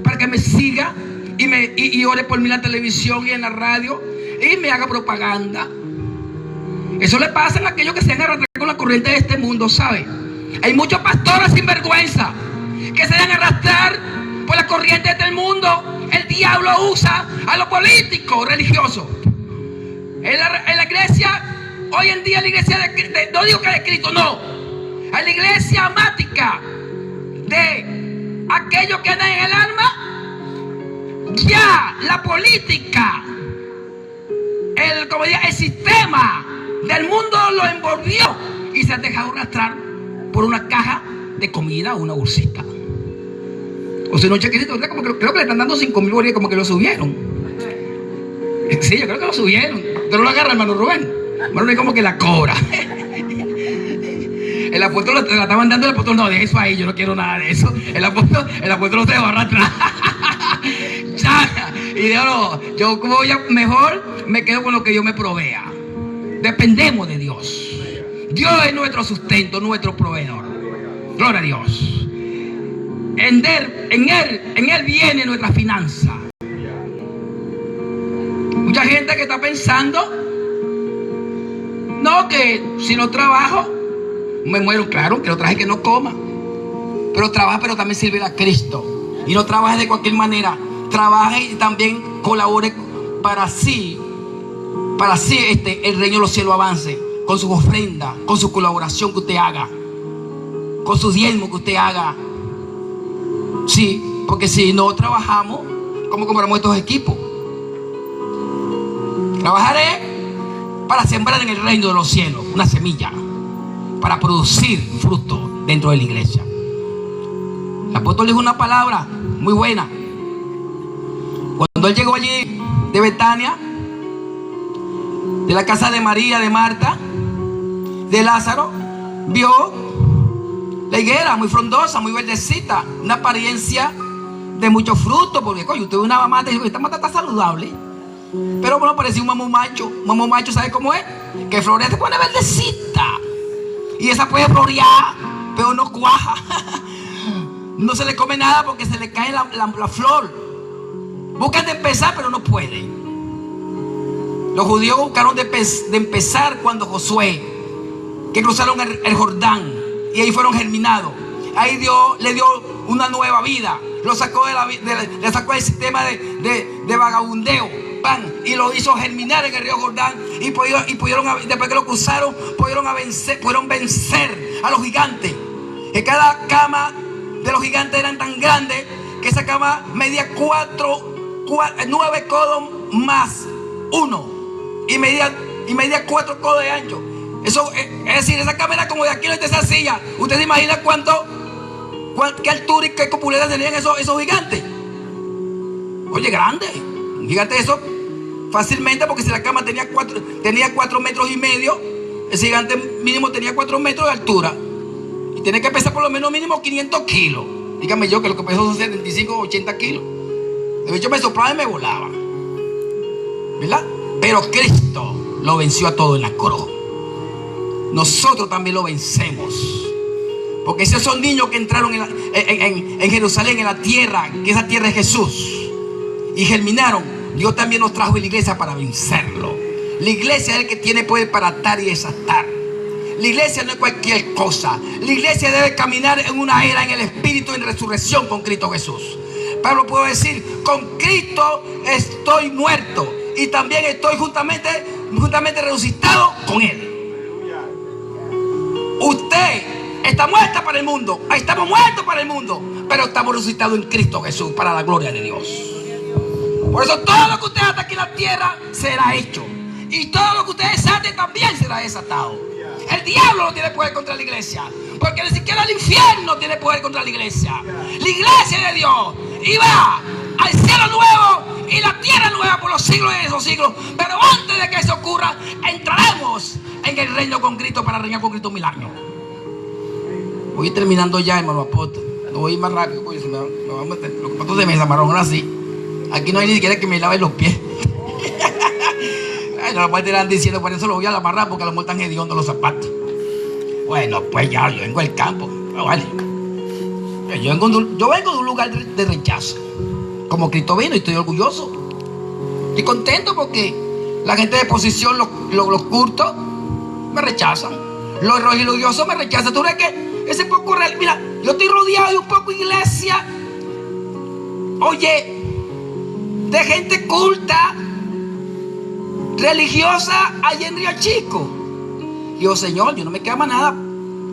para que me siga y ore por mí en la televisión y en la radio, y me haga propaganda. Eso le pasa a aquellos que se han arrastrado con la corriente de este mundo, ¿sabe? Hay muchos pastores sin vergüenza que se dejan arrastrar por la corriente del mundo. El diablo usa a los políticos religiosos. En la iglesia, hoy en día, la iglesia no digo que de Cristo, no. En la iglesia amática de aquellos que andan en el alma, ya la política, el sistema del mundo lo envolvió y se ha dejado arrastrar por una caja de comida o una bolsita. O sea, no chequecito, como que creo que le están dando 5,000 bolívares, como que lo subieron. Sí, yo creo que lo subieron. Pero no lo agarra, hermano Rubén. Hermano Rubén como que la cobra. El apóstol la estaban dando, el apóstol: no, deje eso ahí, yo no quiero nada de eso. El apóstol no se va a arrastrar. Y digo: no, yo como mejor me quedo con lo que Dios me provea. Dependemos de Dios. Dios es nuestro sustento, nuestro proveedor. Gloria a Dios. En él viene nuestra finanza. Mucha gente que está pensando: no, que si no trabajo me muero. Claro, que no trabaje, que no coma, pero trabaja, pero también sirve a Cristo. Y no trabaje de cualquier manera. Trabaje y también colabore para así el reino de los cielos avance, con sus ofrendas, con su colaboración que usted haga, con su diezmo que usted haga. Sí, porque si no trabajamos, ¿cómo compramos estos equipos? Trabajaré para sembrar en el reino de los cielos una semilla, para producir fruto dentro de la iglesia. El apóstol dijo una palabra muy buena. Cuando él llegó allí de Betania, de la casa de María, de Marta, de Lázaro, vio la higuera muy frondosa, muy verdecita, una apariencia de mucho fruto, porque coño, usted ve una mata y dice, esta mata está saludable. Pero bueno, parecía un mamú macho. Un mamú macho, ¿sabe cómo es? Que florea, se pone verdecita. Y esa puede florear, pero no cuaja. No se le come nada porque se le cae la flor. Buscan de empezar, pero no pueden. Los judíos buscaron de empezar cuando Josué, que cruzaron el Jordán, y ahí fueron germinados. Ahí Dios le dio una nueva vida. Lo sacó le sacó del sistema de vagabundeo, y lo hizo germinar en el río Jordán. Y pudieron, después que lo cruzaron, pudieron vencer a los gigantes. Que cada cama de los gigantes eran tan grandes que esa cama medía 9 codos más 1 y medía 4 codos de ancho. Eso es decir, esa cama era como de aquí de esa silla. ¿Usted se imagina qué altura y qué corpulencia tenían esos gigantes? Oye, grande. Un gigante eso fácilmente, porque si la cama tenía 4 metros y medio, ese gigante mínimo tenía 4 metros de altura. Y tiene que pesar por lo menos mínimo 500 kilos. Dígame yo que lo que peso son 75 o 80 kilos. De hecho me soplaba y me volaba, ¿verdad? Pero Cristo lo venció a todo en la cruz. Nosotros también lo vencemos. Porque esos son niños que entraron en Jerusalén, en la tierra, que esa tierra es Jesús, y germinaron. Dios también nos trajo a la iglesia para vencerlo. La iglesia es el que tiene poder para atar y desatar. La iglesia no es cualquier cosa. La iglesia debe caminar en una era en el espíritu, en resurrección con Cristo Jesús. Pablo puede decir: con Cristo estoy muerto y también estoy juntamente resucitado con Él. Usted está muerta para el mundo, estamos muertos para el mundo, pero estamos resucitados en Cristo Jesús para la gloria de Dios. Por eso todo lo que usted ata aquí en la tierra será hecho, y todo lo que usted desate también será desatado. El diablo no tiene poder contra la iglesia, porque ni siquiera el infierno tiene poder contra la iglesia. La iglesia de Dios iba al cielo nuevo y la tierra nueva por los siglos de esos siglos. Pero antes de que eso ocurra, entraremos en el reino con Cristo para reinar con Cristo 1000 años. Voy terminando ya, hermano apóstol. No voy a ir más rápido porque me va a meter. Los zapatos se me desamarraron así. Aquí no hay ni siquiera que me laven los pies. Ay, no, los padres diciendo, por eso lo voy a amarrar, porque a lo mejor están hediondos los zapatos. Bueno, pues ya, yo vengo del campo. Pero vale. Yo vengo de un lugar de rechazo. Como Cristo vino, y estoy orgulloso. Estoy contento porque la gente de posición, los cultos, me rechazan. Los religiosos me rechazan. ¿Tú crees que ese poco real? Mira, yo estoy rodeado de un poco iglesia, oye, de gente culta, religiosa, allá en Río Chico. Y yo, Señor, yo no me queda más nada.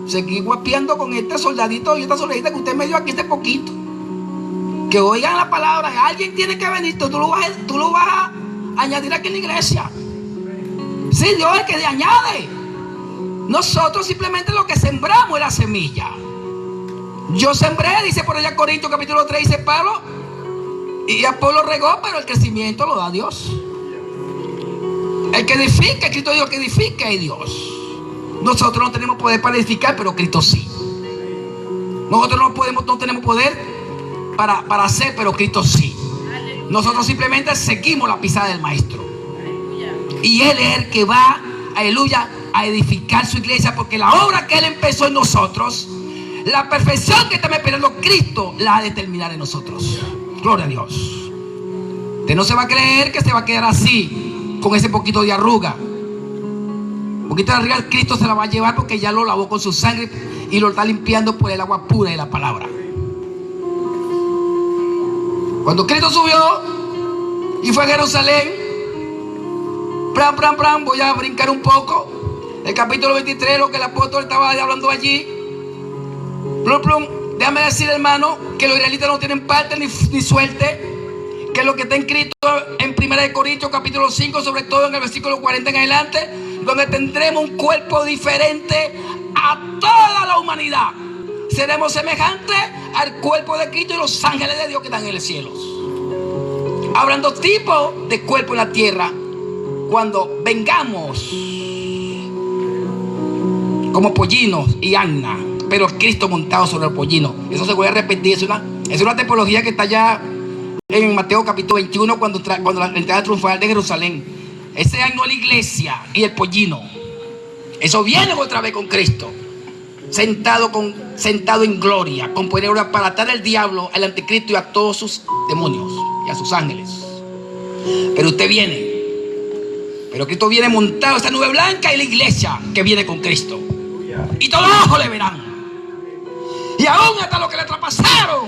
Seguí guapeando con este soldadito y esta soldadita que usted me dio aquí este poquito. Que oigan la palabra. Alguien tiene que venir. Tú lo vas a añadir aquí en la iglesia. Sí, Dios es el que le añade. Nosotros simplemente lo que sembramos es la semilla. Yo sembré, dice por allá Corintios capítulo 3, dice Pablo, y Apolo regó, pero el crecimiento lo da Dios. El que edifica, Cristo dijo que edifica es Dios. Nosotros no tenemos poder para edificar, pero Cristo sí. Nosotros no tenemos poder para hacer, pero Cristo sí. Nosotros simplemente seguimos la pisada del Maestro. Y Él es el que va, aleluya, a edificar su iglesia, porque la obra que Él empezó en nosotros, la perfección que está esperando Cristo, la ha de terminar en nosotros. Gloria a Dios. Usted no se va a creer que se va a quedar así, con ese poquito de arruga. Un poquito de arruga Cristo se la va a llevar, porque ya lo lavó con su sangre y lo está limpiando por el agua pura de la palabra. Cuando Cristo subió y fue a Jerusalén, voy a brincar un poco. El capítulo 23, lo que el apóstol estaba hablando allí. Déjame decir, hermano, que los israelitas no tienen parte ni suerte. Que lo que está escrito en 1 Corintios capítulo 5, sobre todo en el versículo 40 en adelante, donde tendremos un cuerpo diferente a toda la humanidad. Seremos semejantes al cuerpo de Cristo y los ángeles de Dios que están en los cielos. Habrán dos tipos de cuerpo en la tierra: cuando vengamos como pollinos y asna, pero Cristo montado sobre el pollino. Eso se vuelve a repetir. Es una tipología que está ya en Mateo capítulo 21, cuando la entrada triunfal de Jerusalén. Ese año la iglesia y el pollino. Eso viene otra vez con Cristo, sentado en gloria, con poder para atar al diablo, al anticristo y a todos sus demonios y a sus ángeles. Pero usted viene. Pero Cristo viene montado en esa nube blanca y la iglesia que viene con Cristo. Y todos los ojos le verán. Y aún hasta los que le traspasaron.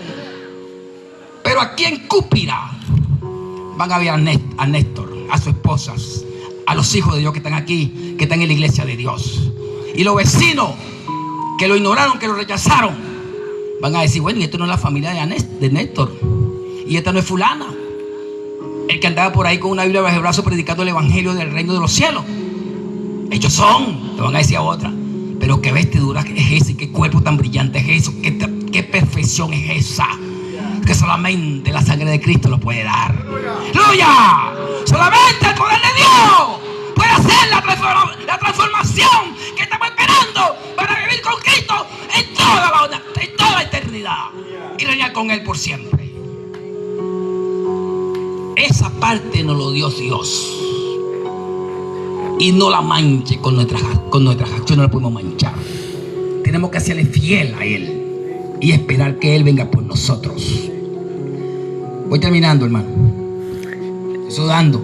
Pero aquí en Cúpira van a ver a Néstor, a sus esposas, a los hijos de Dios que están aquí, que están en la iglesia de Dios. Y los vecinos que lo ignoraron, que lo rechazaron, van a decir, bueno, y esto no es la familia de Néstor. Y esta no es fulana, el que andaba por ahí con una Biblia bajo el brazo predicando el evangelio del reino de los cielos. Ellos son, te van a decir a otra. Pero qué vestidura es ese, qué cuerpo tan brillante es eso, qué perfección es esa, que solamente la sangre de Cristo lo puede dar. ¡Aleluya! Solamente el poder de Dios puede hacer la transformación que estamos esperando para vivir con Cristo en toda la eternidad y reinar con Él por siempre. Esa parte nos lo dio Dios. Y no la manche con nuestras acciones, no la podemos manchar. Tenemos que hacerle fiel a Él y esperar que Él venga por nosotros. Voy terminando, hermano. Estoy sudando.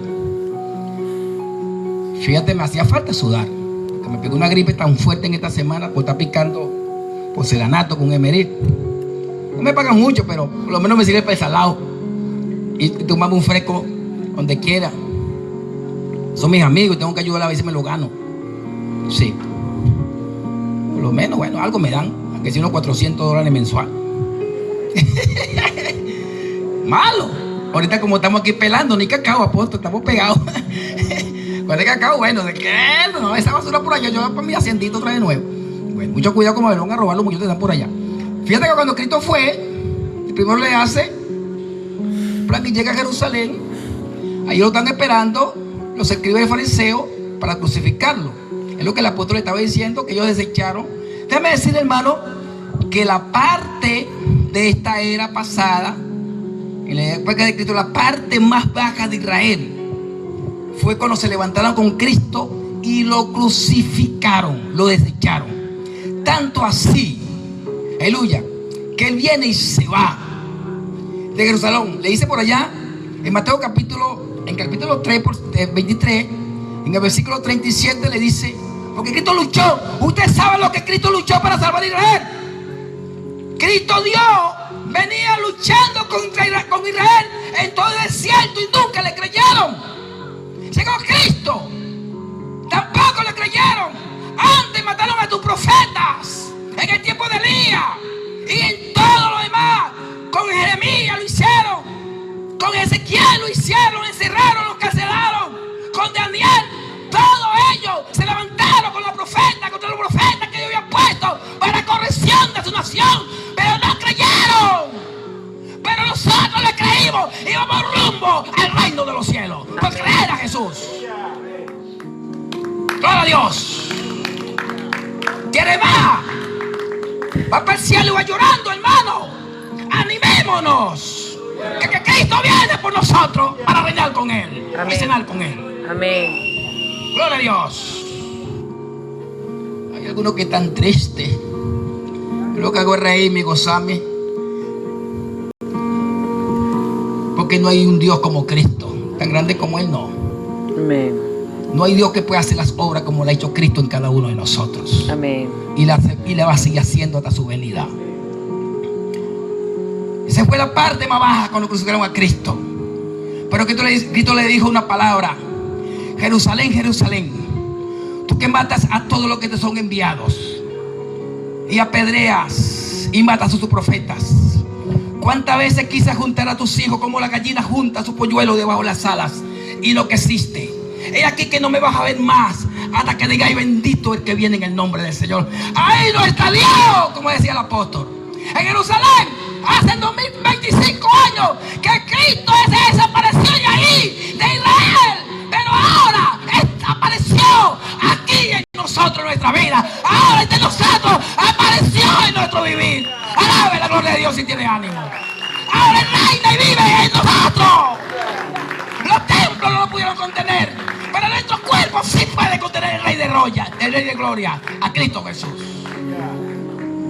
Fíjate, me hacía falta sudar, porque me pegó una gripe tan fuerte en esta semana por estar picando porcelanato con Emerit. No me pagan mucho, pero por lo menos me sirve para el salado y tomarme un fresco donde quiera. Son mis amigos y tengo que ayudar a ver si me lo gano. Sí. Por lo menos, bueno, algo me dan. Aunque sea unos $400 mensual. Malo. Ahorita como estamos aquí pelando, ni cacao, apóstol, estamos pegados. Cuando hay cacao, bueno, ¿de qué? No, esa basura por allá, yo voy para mi haciendito otra vez de nuevo. Bueno, mucho cuidado como me van a robar los muchachos que están por allá. Fíjate que cuando Cristo fue, el primero le hace, plan que llega a Jerusalén, ahí lo están esperando los escribas y fariseos para crucificarlo. Es lo que el apóstol le estaba diciendo, que ellos desecharon. Déjame decir, hermano, que la parte de esta era pasada, en la época de Cristo, la parte más baja de Israel, fue cuando se levantaron con Cristo y lo crucificaron, lo desecharon. Tanto así, aleluya, que Él viene y se va de Jerusalén. Le dice por allá, en Mateo capítulo 3, 23, en el versículo 37 le dice, porque Cristo luchó. Usted sabe lo que Cristo luchó para salvar a Israel. Cristo Dios venía luchando con Israel en todo el desierto y nunca le creyeron. Llegó Cristo, tampoco le creyeron. Antes mataron a tus profetas en el tiempo de Elías y en todo lo demás. Con Jeremías lo hicieron, con Ezequiel lo hicieron, lo encerraron, lo cancelaron. Con Daniel, todos ellos se levantaron con la profeta, contra los profetas que Dios había puesto para corrección de su nación, pero no creyeron. Pero nosotros le creímos y vamos rumbo al reino de los cielos por creer a Jesús. Gloria a Dios. ¿Quiere más? Va para el cielo y va llorando, hermano. Animémonos. Que Cristo viene por nosotros para reinar con Él. Amén. Y cenar con Él. Amén. Gloria a Dios. Hay algunos que están tristes. Lo que hago es reírme y gozarme. Porque no hay un Dios como Cristo. Tan grande como Él, no. Amén. No hay Dios que pueda hacer las obras como la ha hecho Cristo en cada uno de nosotros. Amén. Y la va a seguir haciendo hasta su venida. Esa fue la parte más baja cuando crucificaron a Cristo. Pero Cristo le dijo una palabra: Jerusalén, Jerusalén, tú que matas a todos los que te son enviados y apedreas y matas a sus profetas. ¿Cuántas veces quise juntar a tus hijos como la gallina junta a su polluelo debajo de las alas y lo que existe? He aquí que no me vas a ver más hasta que digáis bendito el que viene en el nombre del Señor. Ahí no está Dios, como decía el apóstol. En Jerusalén, hace 2025 años que Cristo se desapareció de ahí, de Israel. Pero ahora vivió aquí en nosotros, en nuestra vida. Ahora entre nosotros apareció en nuestro vivir. Alabe la gloria de Dios si tiene ánimo. Ahora reina y vive en nosotros. Los templos no lo pudieron contener, pero nuestros cuerpos sí pueden contener el Rey de Gloria, el Rey de Gloria, a Cristo Jesús.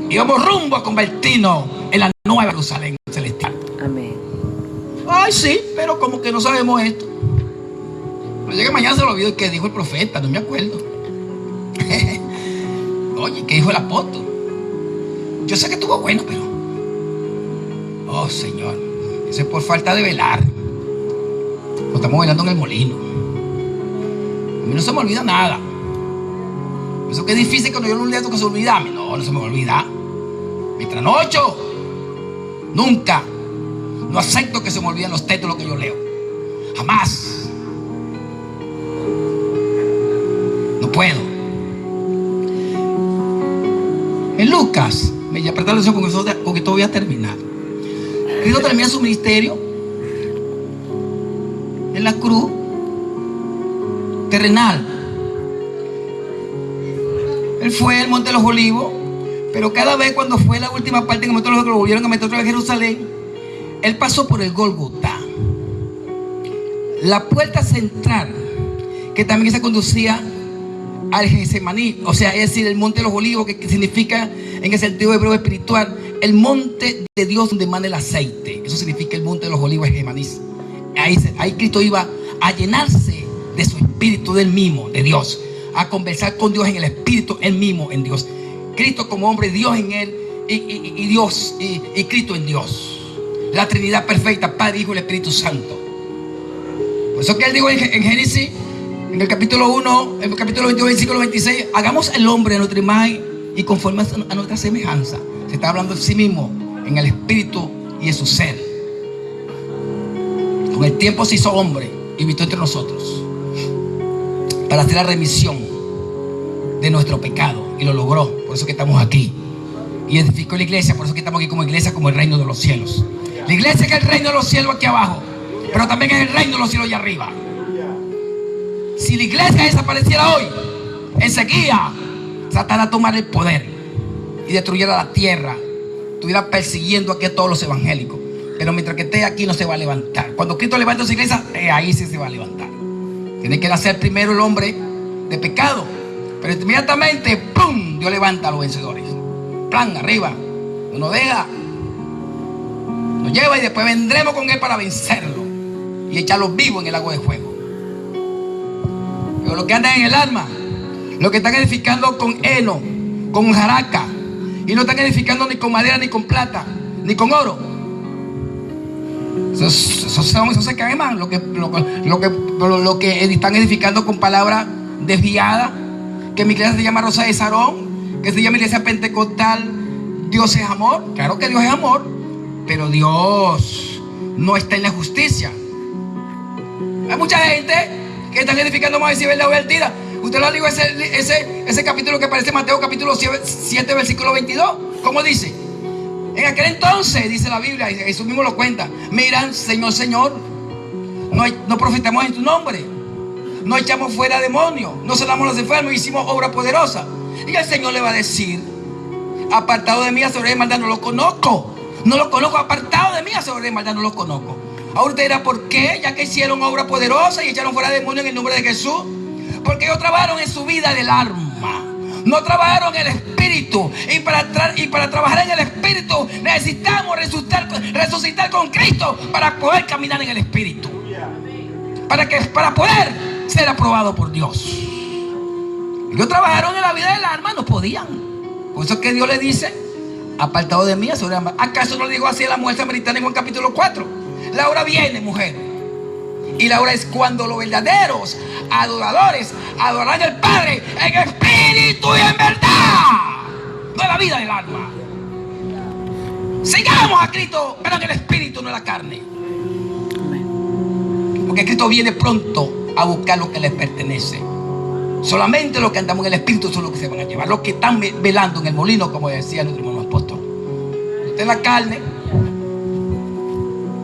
Y vamos rumbo a convertirnos en la nueva Jerusalén celestial. Amén. Ay, sí, pero como que no sabemos esto. Pero llega mañana se lo olvidó qué dijo el profeta, no me acuerdo. Oye, ¿qué dijo el apóstol? Yo sé que estuvo bueno, pero... Oh, Señor, eso es por falta de velar. Lo estamos velando en el molino. A mí no se me olvida nada. Eso que es difícil cuando yo lo leo que se olvida. A mí no se me olvida. Mientras no ocho, nunca. No acepto que se me olviden los textos lo que yo leo. Jamás. No puedo. En Lucas, me voy a prestar atención con esto voy a terminar. Cristo termina su ministerio en la cruz terrenal. Él fue al Monte de los Olivos, pero cada vez cuando fue la última parte en el Monte de los Olivos, lo volvieron a meter otra vez a Jerusalén, él pasó por el Gólgota, la puerta central, que también se conducía al Getsemaní, o sea, es decir, el Monte de los Olivos, que significa en el sentido hebreo espiritual, el monte de Dios donde emana el aceite. Eso significa el Monte de los Olivos, Getsemaní. Ahí Cristo iba a llenarse de su espíritu, del mismo, de Dios, a conversar con Dios en el espíritu, él mismo en Dios. Cristo como hombre, Dios en él y Dios y Cristo en Dios. La Trinidad perfecta, Padre, Hijo y el Espíritu Santo. Por eso que él dijo en Génesis, en el capítulo 1, en el capítulo 22, versículo 26, hagamos el hombre a nuestra imagen y conforme a nuestra semejanza. Se está hablando de sí mismo, en el espíritu y en su ser. Con el tiempo se hizo hombre y habitó entre nosotros para hacer la remisión de nuestro pecado, y lo logró. Por eso que estamos aquí y edificó la iglesia. Por eso que estamos aquí como iglesia, como el reino de los cielos. La iglesia es el reino de los cielos aquí abajo, pero también es el reino de los cielos allá arriba. Si la iglesia desapareciera hoy, enseguida Satanás tomara el poder y destruyera la tierra, estuviera persiguiendo aquí a todos los evangélicos. Pero mientras que esté aquí no se va a levantar. Cuando Cristo levanta su iglesia, ahí sí se va a levantar. Tiene que nacer primero el hombre de pecado, pero inmediatamente ¡pum! Dios levanta a los vencedores. Plan, arriba, no nos deja, nos lleva, y después vendremos con él para vencerlo y echarlos vivos en el lago de fuego. Pero los que andan en el alma, los que están edificando con heno, con jaraca, y no están edificando ni con madera, ni con plata, ni con oro, eso se cae más. Lo que están edificando con palabras desviadas, que mi iglesia se llama Rosa de Sarón, que se llama iglesia pentecostal, Dios es amor. Claro que Dios es amor, pero Dios no está en la justicia. Hay mucha gente que están edificando más y verdad vertida. Usted lo dijo ese capítulo que aparece en Mateo capítulo 7 versículo 22. ¿Cómo dice? En aquel entonces, dice la Biblia, y Jesús mismo lo cuenta, miran, Señor, Señor, no profetamos en tu nombre, no echamos fuera demonios, no sanamos a los enfermos, hicimos obra poderosa. Y el Señor le va a decir, apartado de mí, sobre de maldad, no lo conozco. No lo conozco, apartado de mí, sobre de maldad, no lo conozco. Ahora usted dirá, ¿por qué? Ya que hicieron obra poderosa y echaron fuera demonios en el nombre de Jesús. Porque ellos trabajaron en su vida del alma, no trabajaron en el espíritu. Y para trabajar en el espíritu necesitamos resucitar con Cristo para poder caminar en el espíritu, para poder ser aprobado por Dios. Ellos trabajaron en la vida del alma, no podían. Por eso es que Dios le dice, apartado de mí, sobre alma. ¿Acaso no le digo así a la mujer samaritana en Juan capítulo 4? La hora viene, mujer, y la hora es cuando los verdaderos adoradores adorarán al Padre en espíritu y en verdad, no en la vida del alma. Sigamos a Cristo, pero en el espíritu, no en la carne. Porque Cristo viene pronto a buscar lo que les pertenece. Solamente los que andamos en el espíritu son los que se van a llevar. Los que están velando en el molino, como decía nuestro hermano apóstol. Usted en la carne,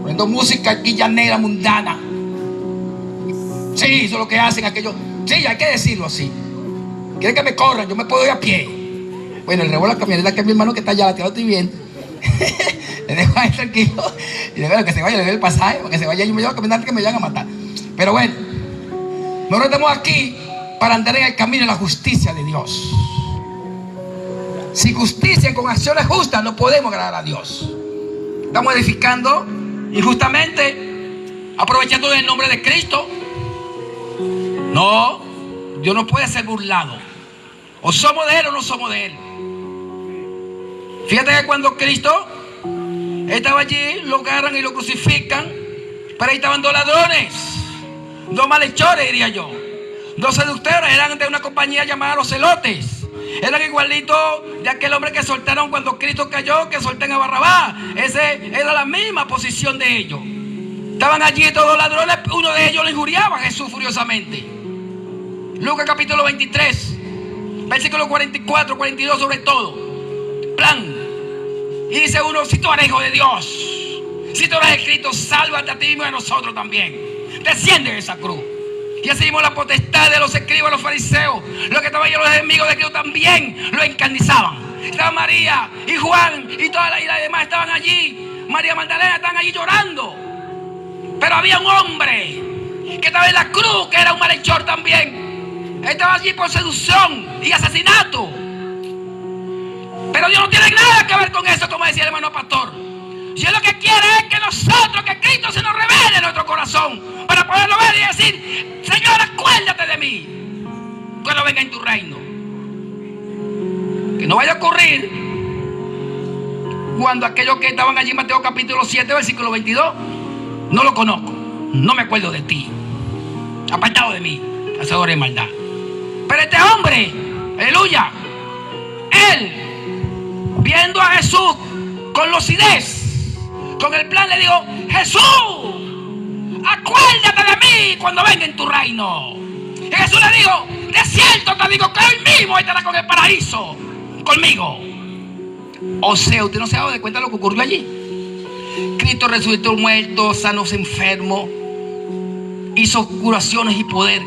poniendo música aquí llanera, mundana. Sí, eso es lo que hacen aquellos. Sí, hay que decirlo así. quiere que me corran, yo me puedo ir a pie. Bueno, el rebo la camioneta que es mi hermano que está allá, la que lo estoy viendo. Le dejo ahí tranquilo. Y le digo que se vaya, le doy el pasaje, para que se vaya. Yo me llevo a caminar que me vayan a matar. Pero bueno, nosotros estamos aquí para andar en el camino de la justicia de Dios. Sin justicia, con acciones justas, no podemos agradar a Dios. Estamos edificando injustamente, aprovechando el nombre de Cristo. No, Dios no puede ser burlado. O somos de Él o no somos de Él. Fíjate que cuando Cristo estaba allí, lo agarran y lo crucifican, pero ahí estaban dos ladrones, dos malhechores, diría yo, dos seductores. Eran de una compañía llamada Los Celotes. Eran igualitos de aquel hombre que soltaron cuando Cristo cayó, que soltaron a Barrabás. Ese era la misma posición de ellos. Estaban allí todos ladrones. Uno de ellos le injuriaba a Jesús furiosamente. Lucas capítulo 23, versículo 44, 42 sobre todo. Plan. Y dice uno: si tú eres hijo de Dios, si tú eres Cristo, sálvate a ti mismo y a nosotros también. Desciende de esa cruz. Y así mismo la potestad de los escribas, los fariseos, los que estaban los enemigos de Cristo, también lo encarnizaban. Estaba María y Juan y todas las demás estaban allí. María Magdalena estaban allí llorando. Pero había un hombre que estaba en la cruz, que era un malhechor también. Estaba allí por seducción y asesinato. Pero Dios no tiene nada que ver con eso, como decía el hermano pastor. Dios lo que quiere es que nosotros, que Cristo se nos revele en nuestro corazón, para poderlo ver y decir: Señor, acuérdate de mí cuando venga en tu reino. Que no vaya a ocurrir cuando aquellos que estaban allí en Mateo capítulo 7, versículo 22, no lo conozco, no me acuerdo de ti, apartado de mí, hacedor de maldad. Pero este hombre, aleluya, él, viendo a Jesús con lucidez, con el plan, le dijo: Jesús, acuérdate de mí cuando venga en tu reino. Y Jesús le dijo: de cierto te digo que hoy mismo estará con el paraíso conmigo. O sea, usted no se ha dado de cuenta de lo que ocurrió allí. Cristo resucitó muertos, sanó enfermos, hizo curaciones y poder.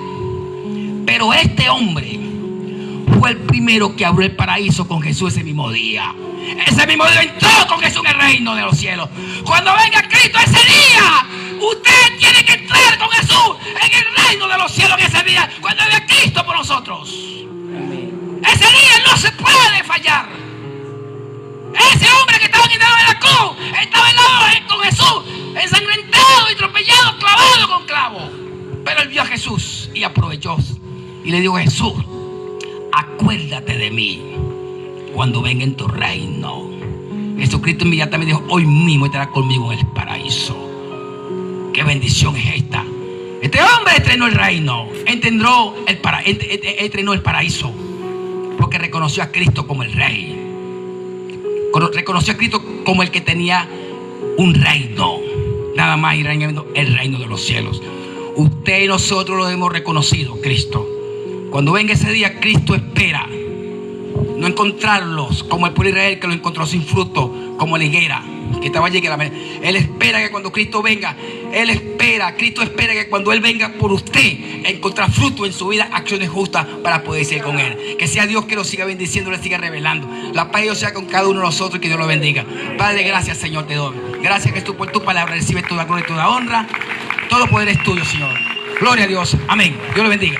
Pero este hombre fue el primero que abrió el paraíso con Jesús ese mismo día. Ese mismo día entró con Jesús en el reino de los cielos. Cuando venga Cristo ese día, usted tiene que entrar con Jesús en el reino de los cielos en ese día, cuando venga Cristo por nosotros. Ese día no se puede fallar. Ese hombre que estaba quitado en la cruz estaba en la con Jesús, ensangrentado y atropellado, clavado con clavo. Pero él vio a Jesús y aprovechó y le dijo: Jesús, acuérdate de mí cuando venga en tu reino. Jesucristo inmediatamente dijo: hoy mismo estará conmigo en el paraíso. Qué bendición es esta. Este hombre estrenó el reino, entrenó el paraíso, porque reconoció a Cristo como el rey. Reconoció a Cristo como el que tenía un reino, nada más y el reino de los cielos. Usted y nosotros lo hemos reconocido, Cristo. Cuando venga ese día, Cristo espera no encontrarlos como el pueblo de Israel, que lo encontró sin fruto, como la higuera que estaba allí. Él espera que cuando Cristo venga, Cristo espera que cuando Él venga por usted, encontrar fruto en su vida, acciones justas para poder ser con Él. Que sea Dios que lo siga bendiciendo, le siga revelando. La paz de Dios sea con cada uno de nosotros y que Dios lo bendiga. Padre, gracias, Señor, te doy. Gracias, Jesús, por tu palabra. Recibe toda gloria y toda honra. Todo poder es tuyo, Señor. Gloria a Dios. Amén. Dios lo bendiga.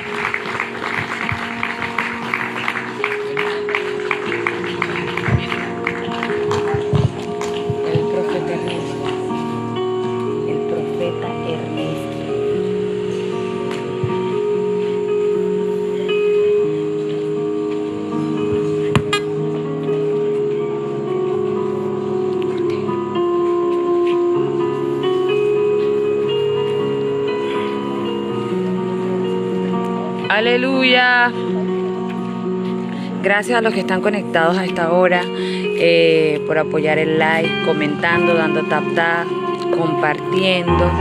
Aleluya. Gracias a los que están conectados a esta hora por apoyar el like, comentando, dando tap, compartiendo.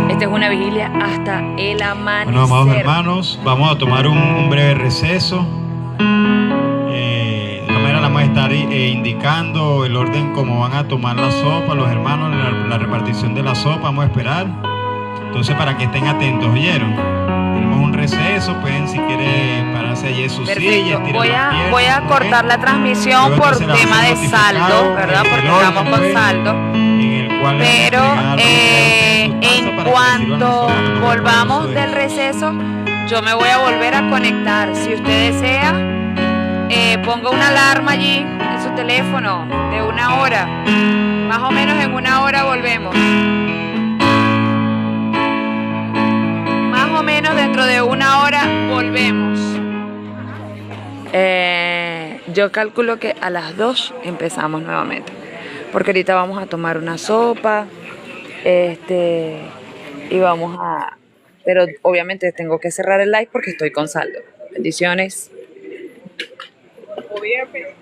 Esta es una vigilia hasta el amanecer. Bueno, amados hermanos, vamos a tomar un breve receso. De esta manera vamos a estar indicando el orden como van a tomar la sopa los hermanos, la repartición de la sopa. Vamos a esperar. Entonces, para que estén atentos, ¿oyeron? Tenemos un receso, pueden si quieren pararse allí en sus sillas. Perfecto. Estirar Voy a cortar la transmisión Luego por entonces la tema de hacemos saldo, notificado ¿verdad? en Porque el estamos con orden, saldo. en el cual le Pero vamos a entregar a en ustedes su taza para que les sirvan a cuanto nosotros, no volvamos nos del receso, yo me voy a volver a conectar. Si usted desea, ponga una alarma allí en su teléfono de 1 hora. Más o menos en 1 hora volvemos. Más o menos dentro de 1 hora volvemos. Yo calculo que a las 2 empezamos nuevamente. Porque ahorita vamos a tomar una sopa. Y vamos a... Pero obviamente tengo que cerrar el live porque estoy con saldo. Bendiciones. Podía empezar.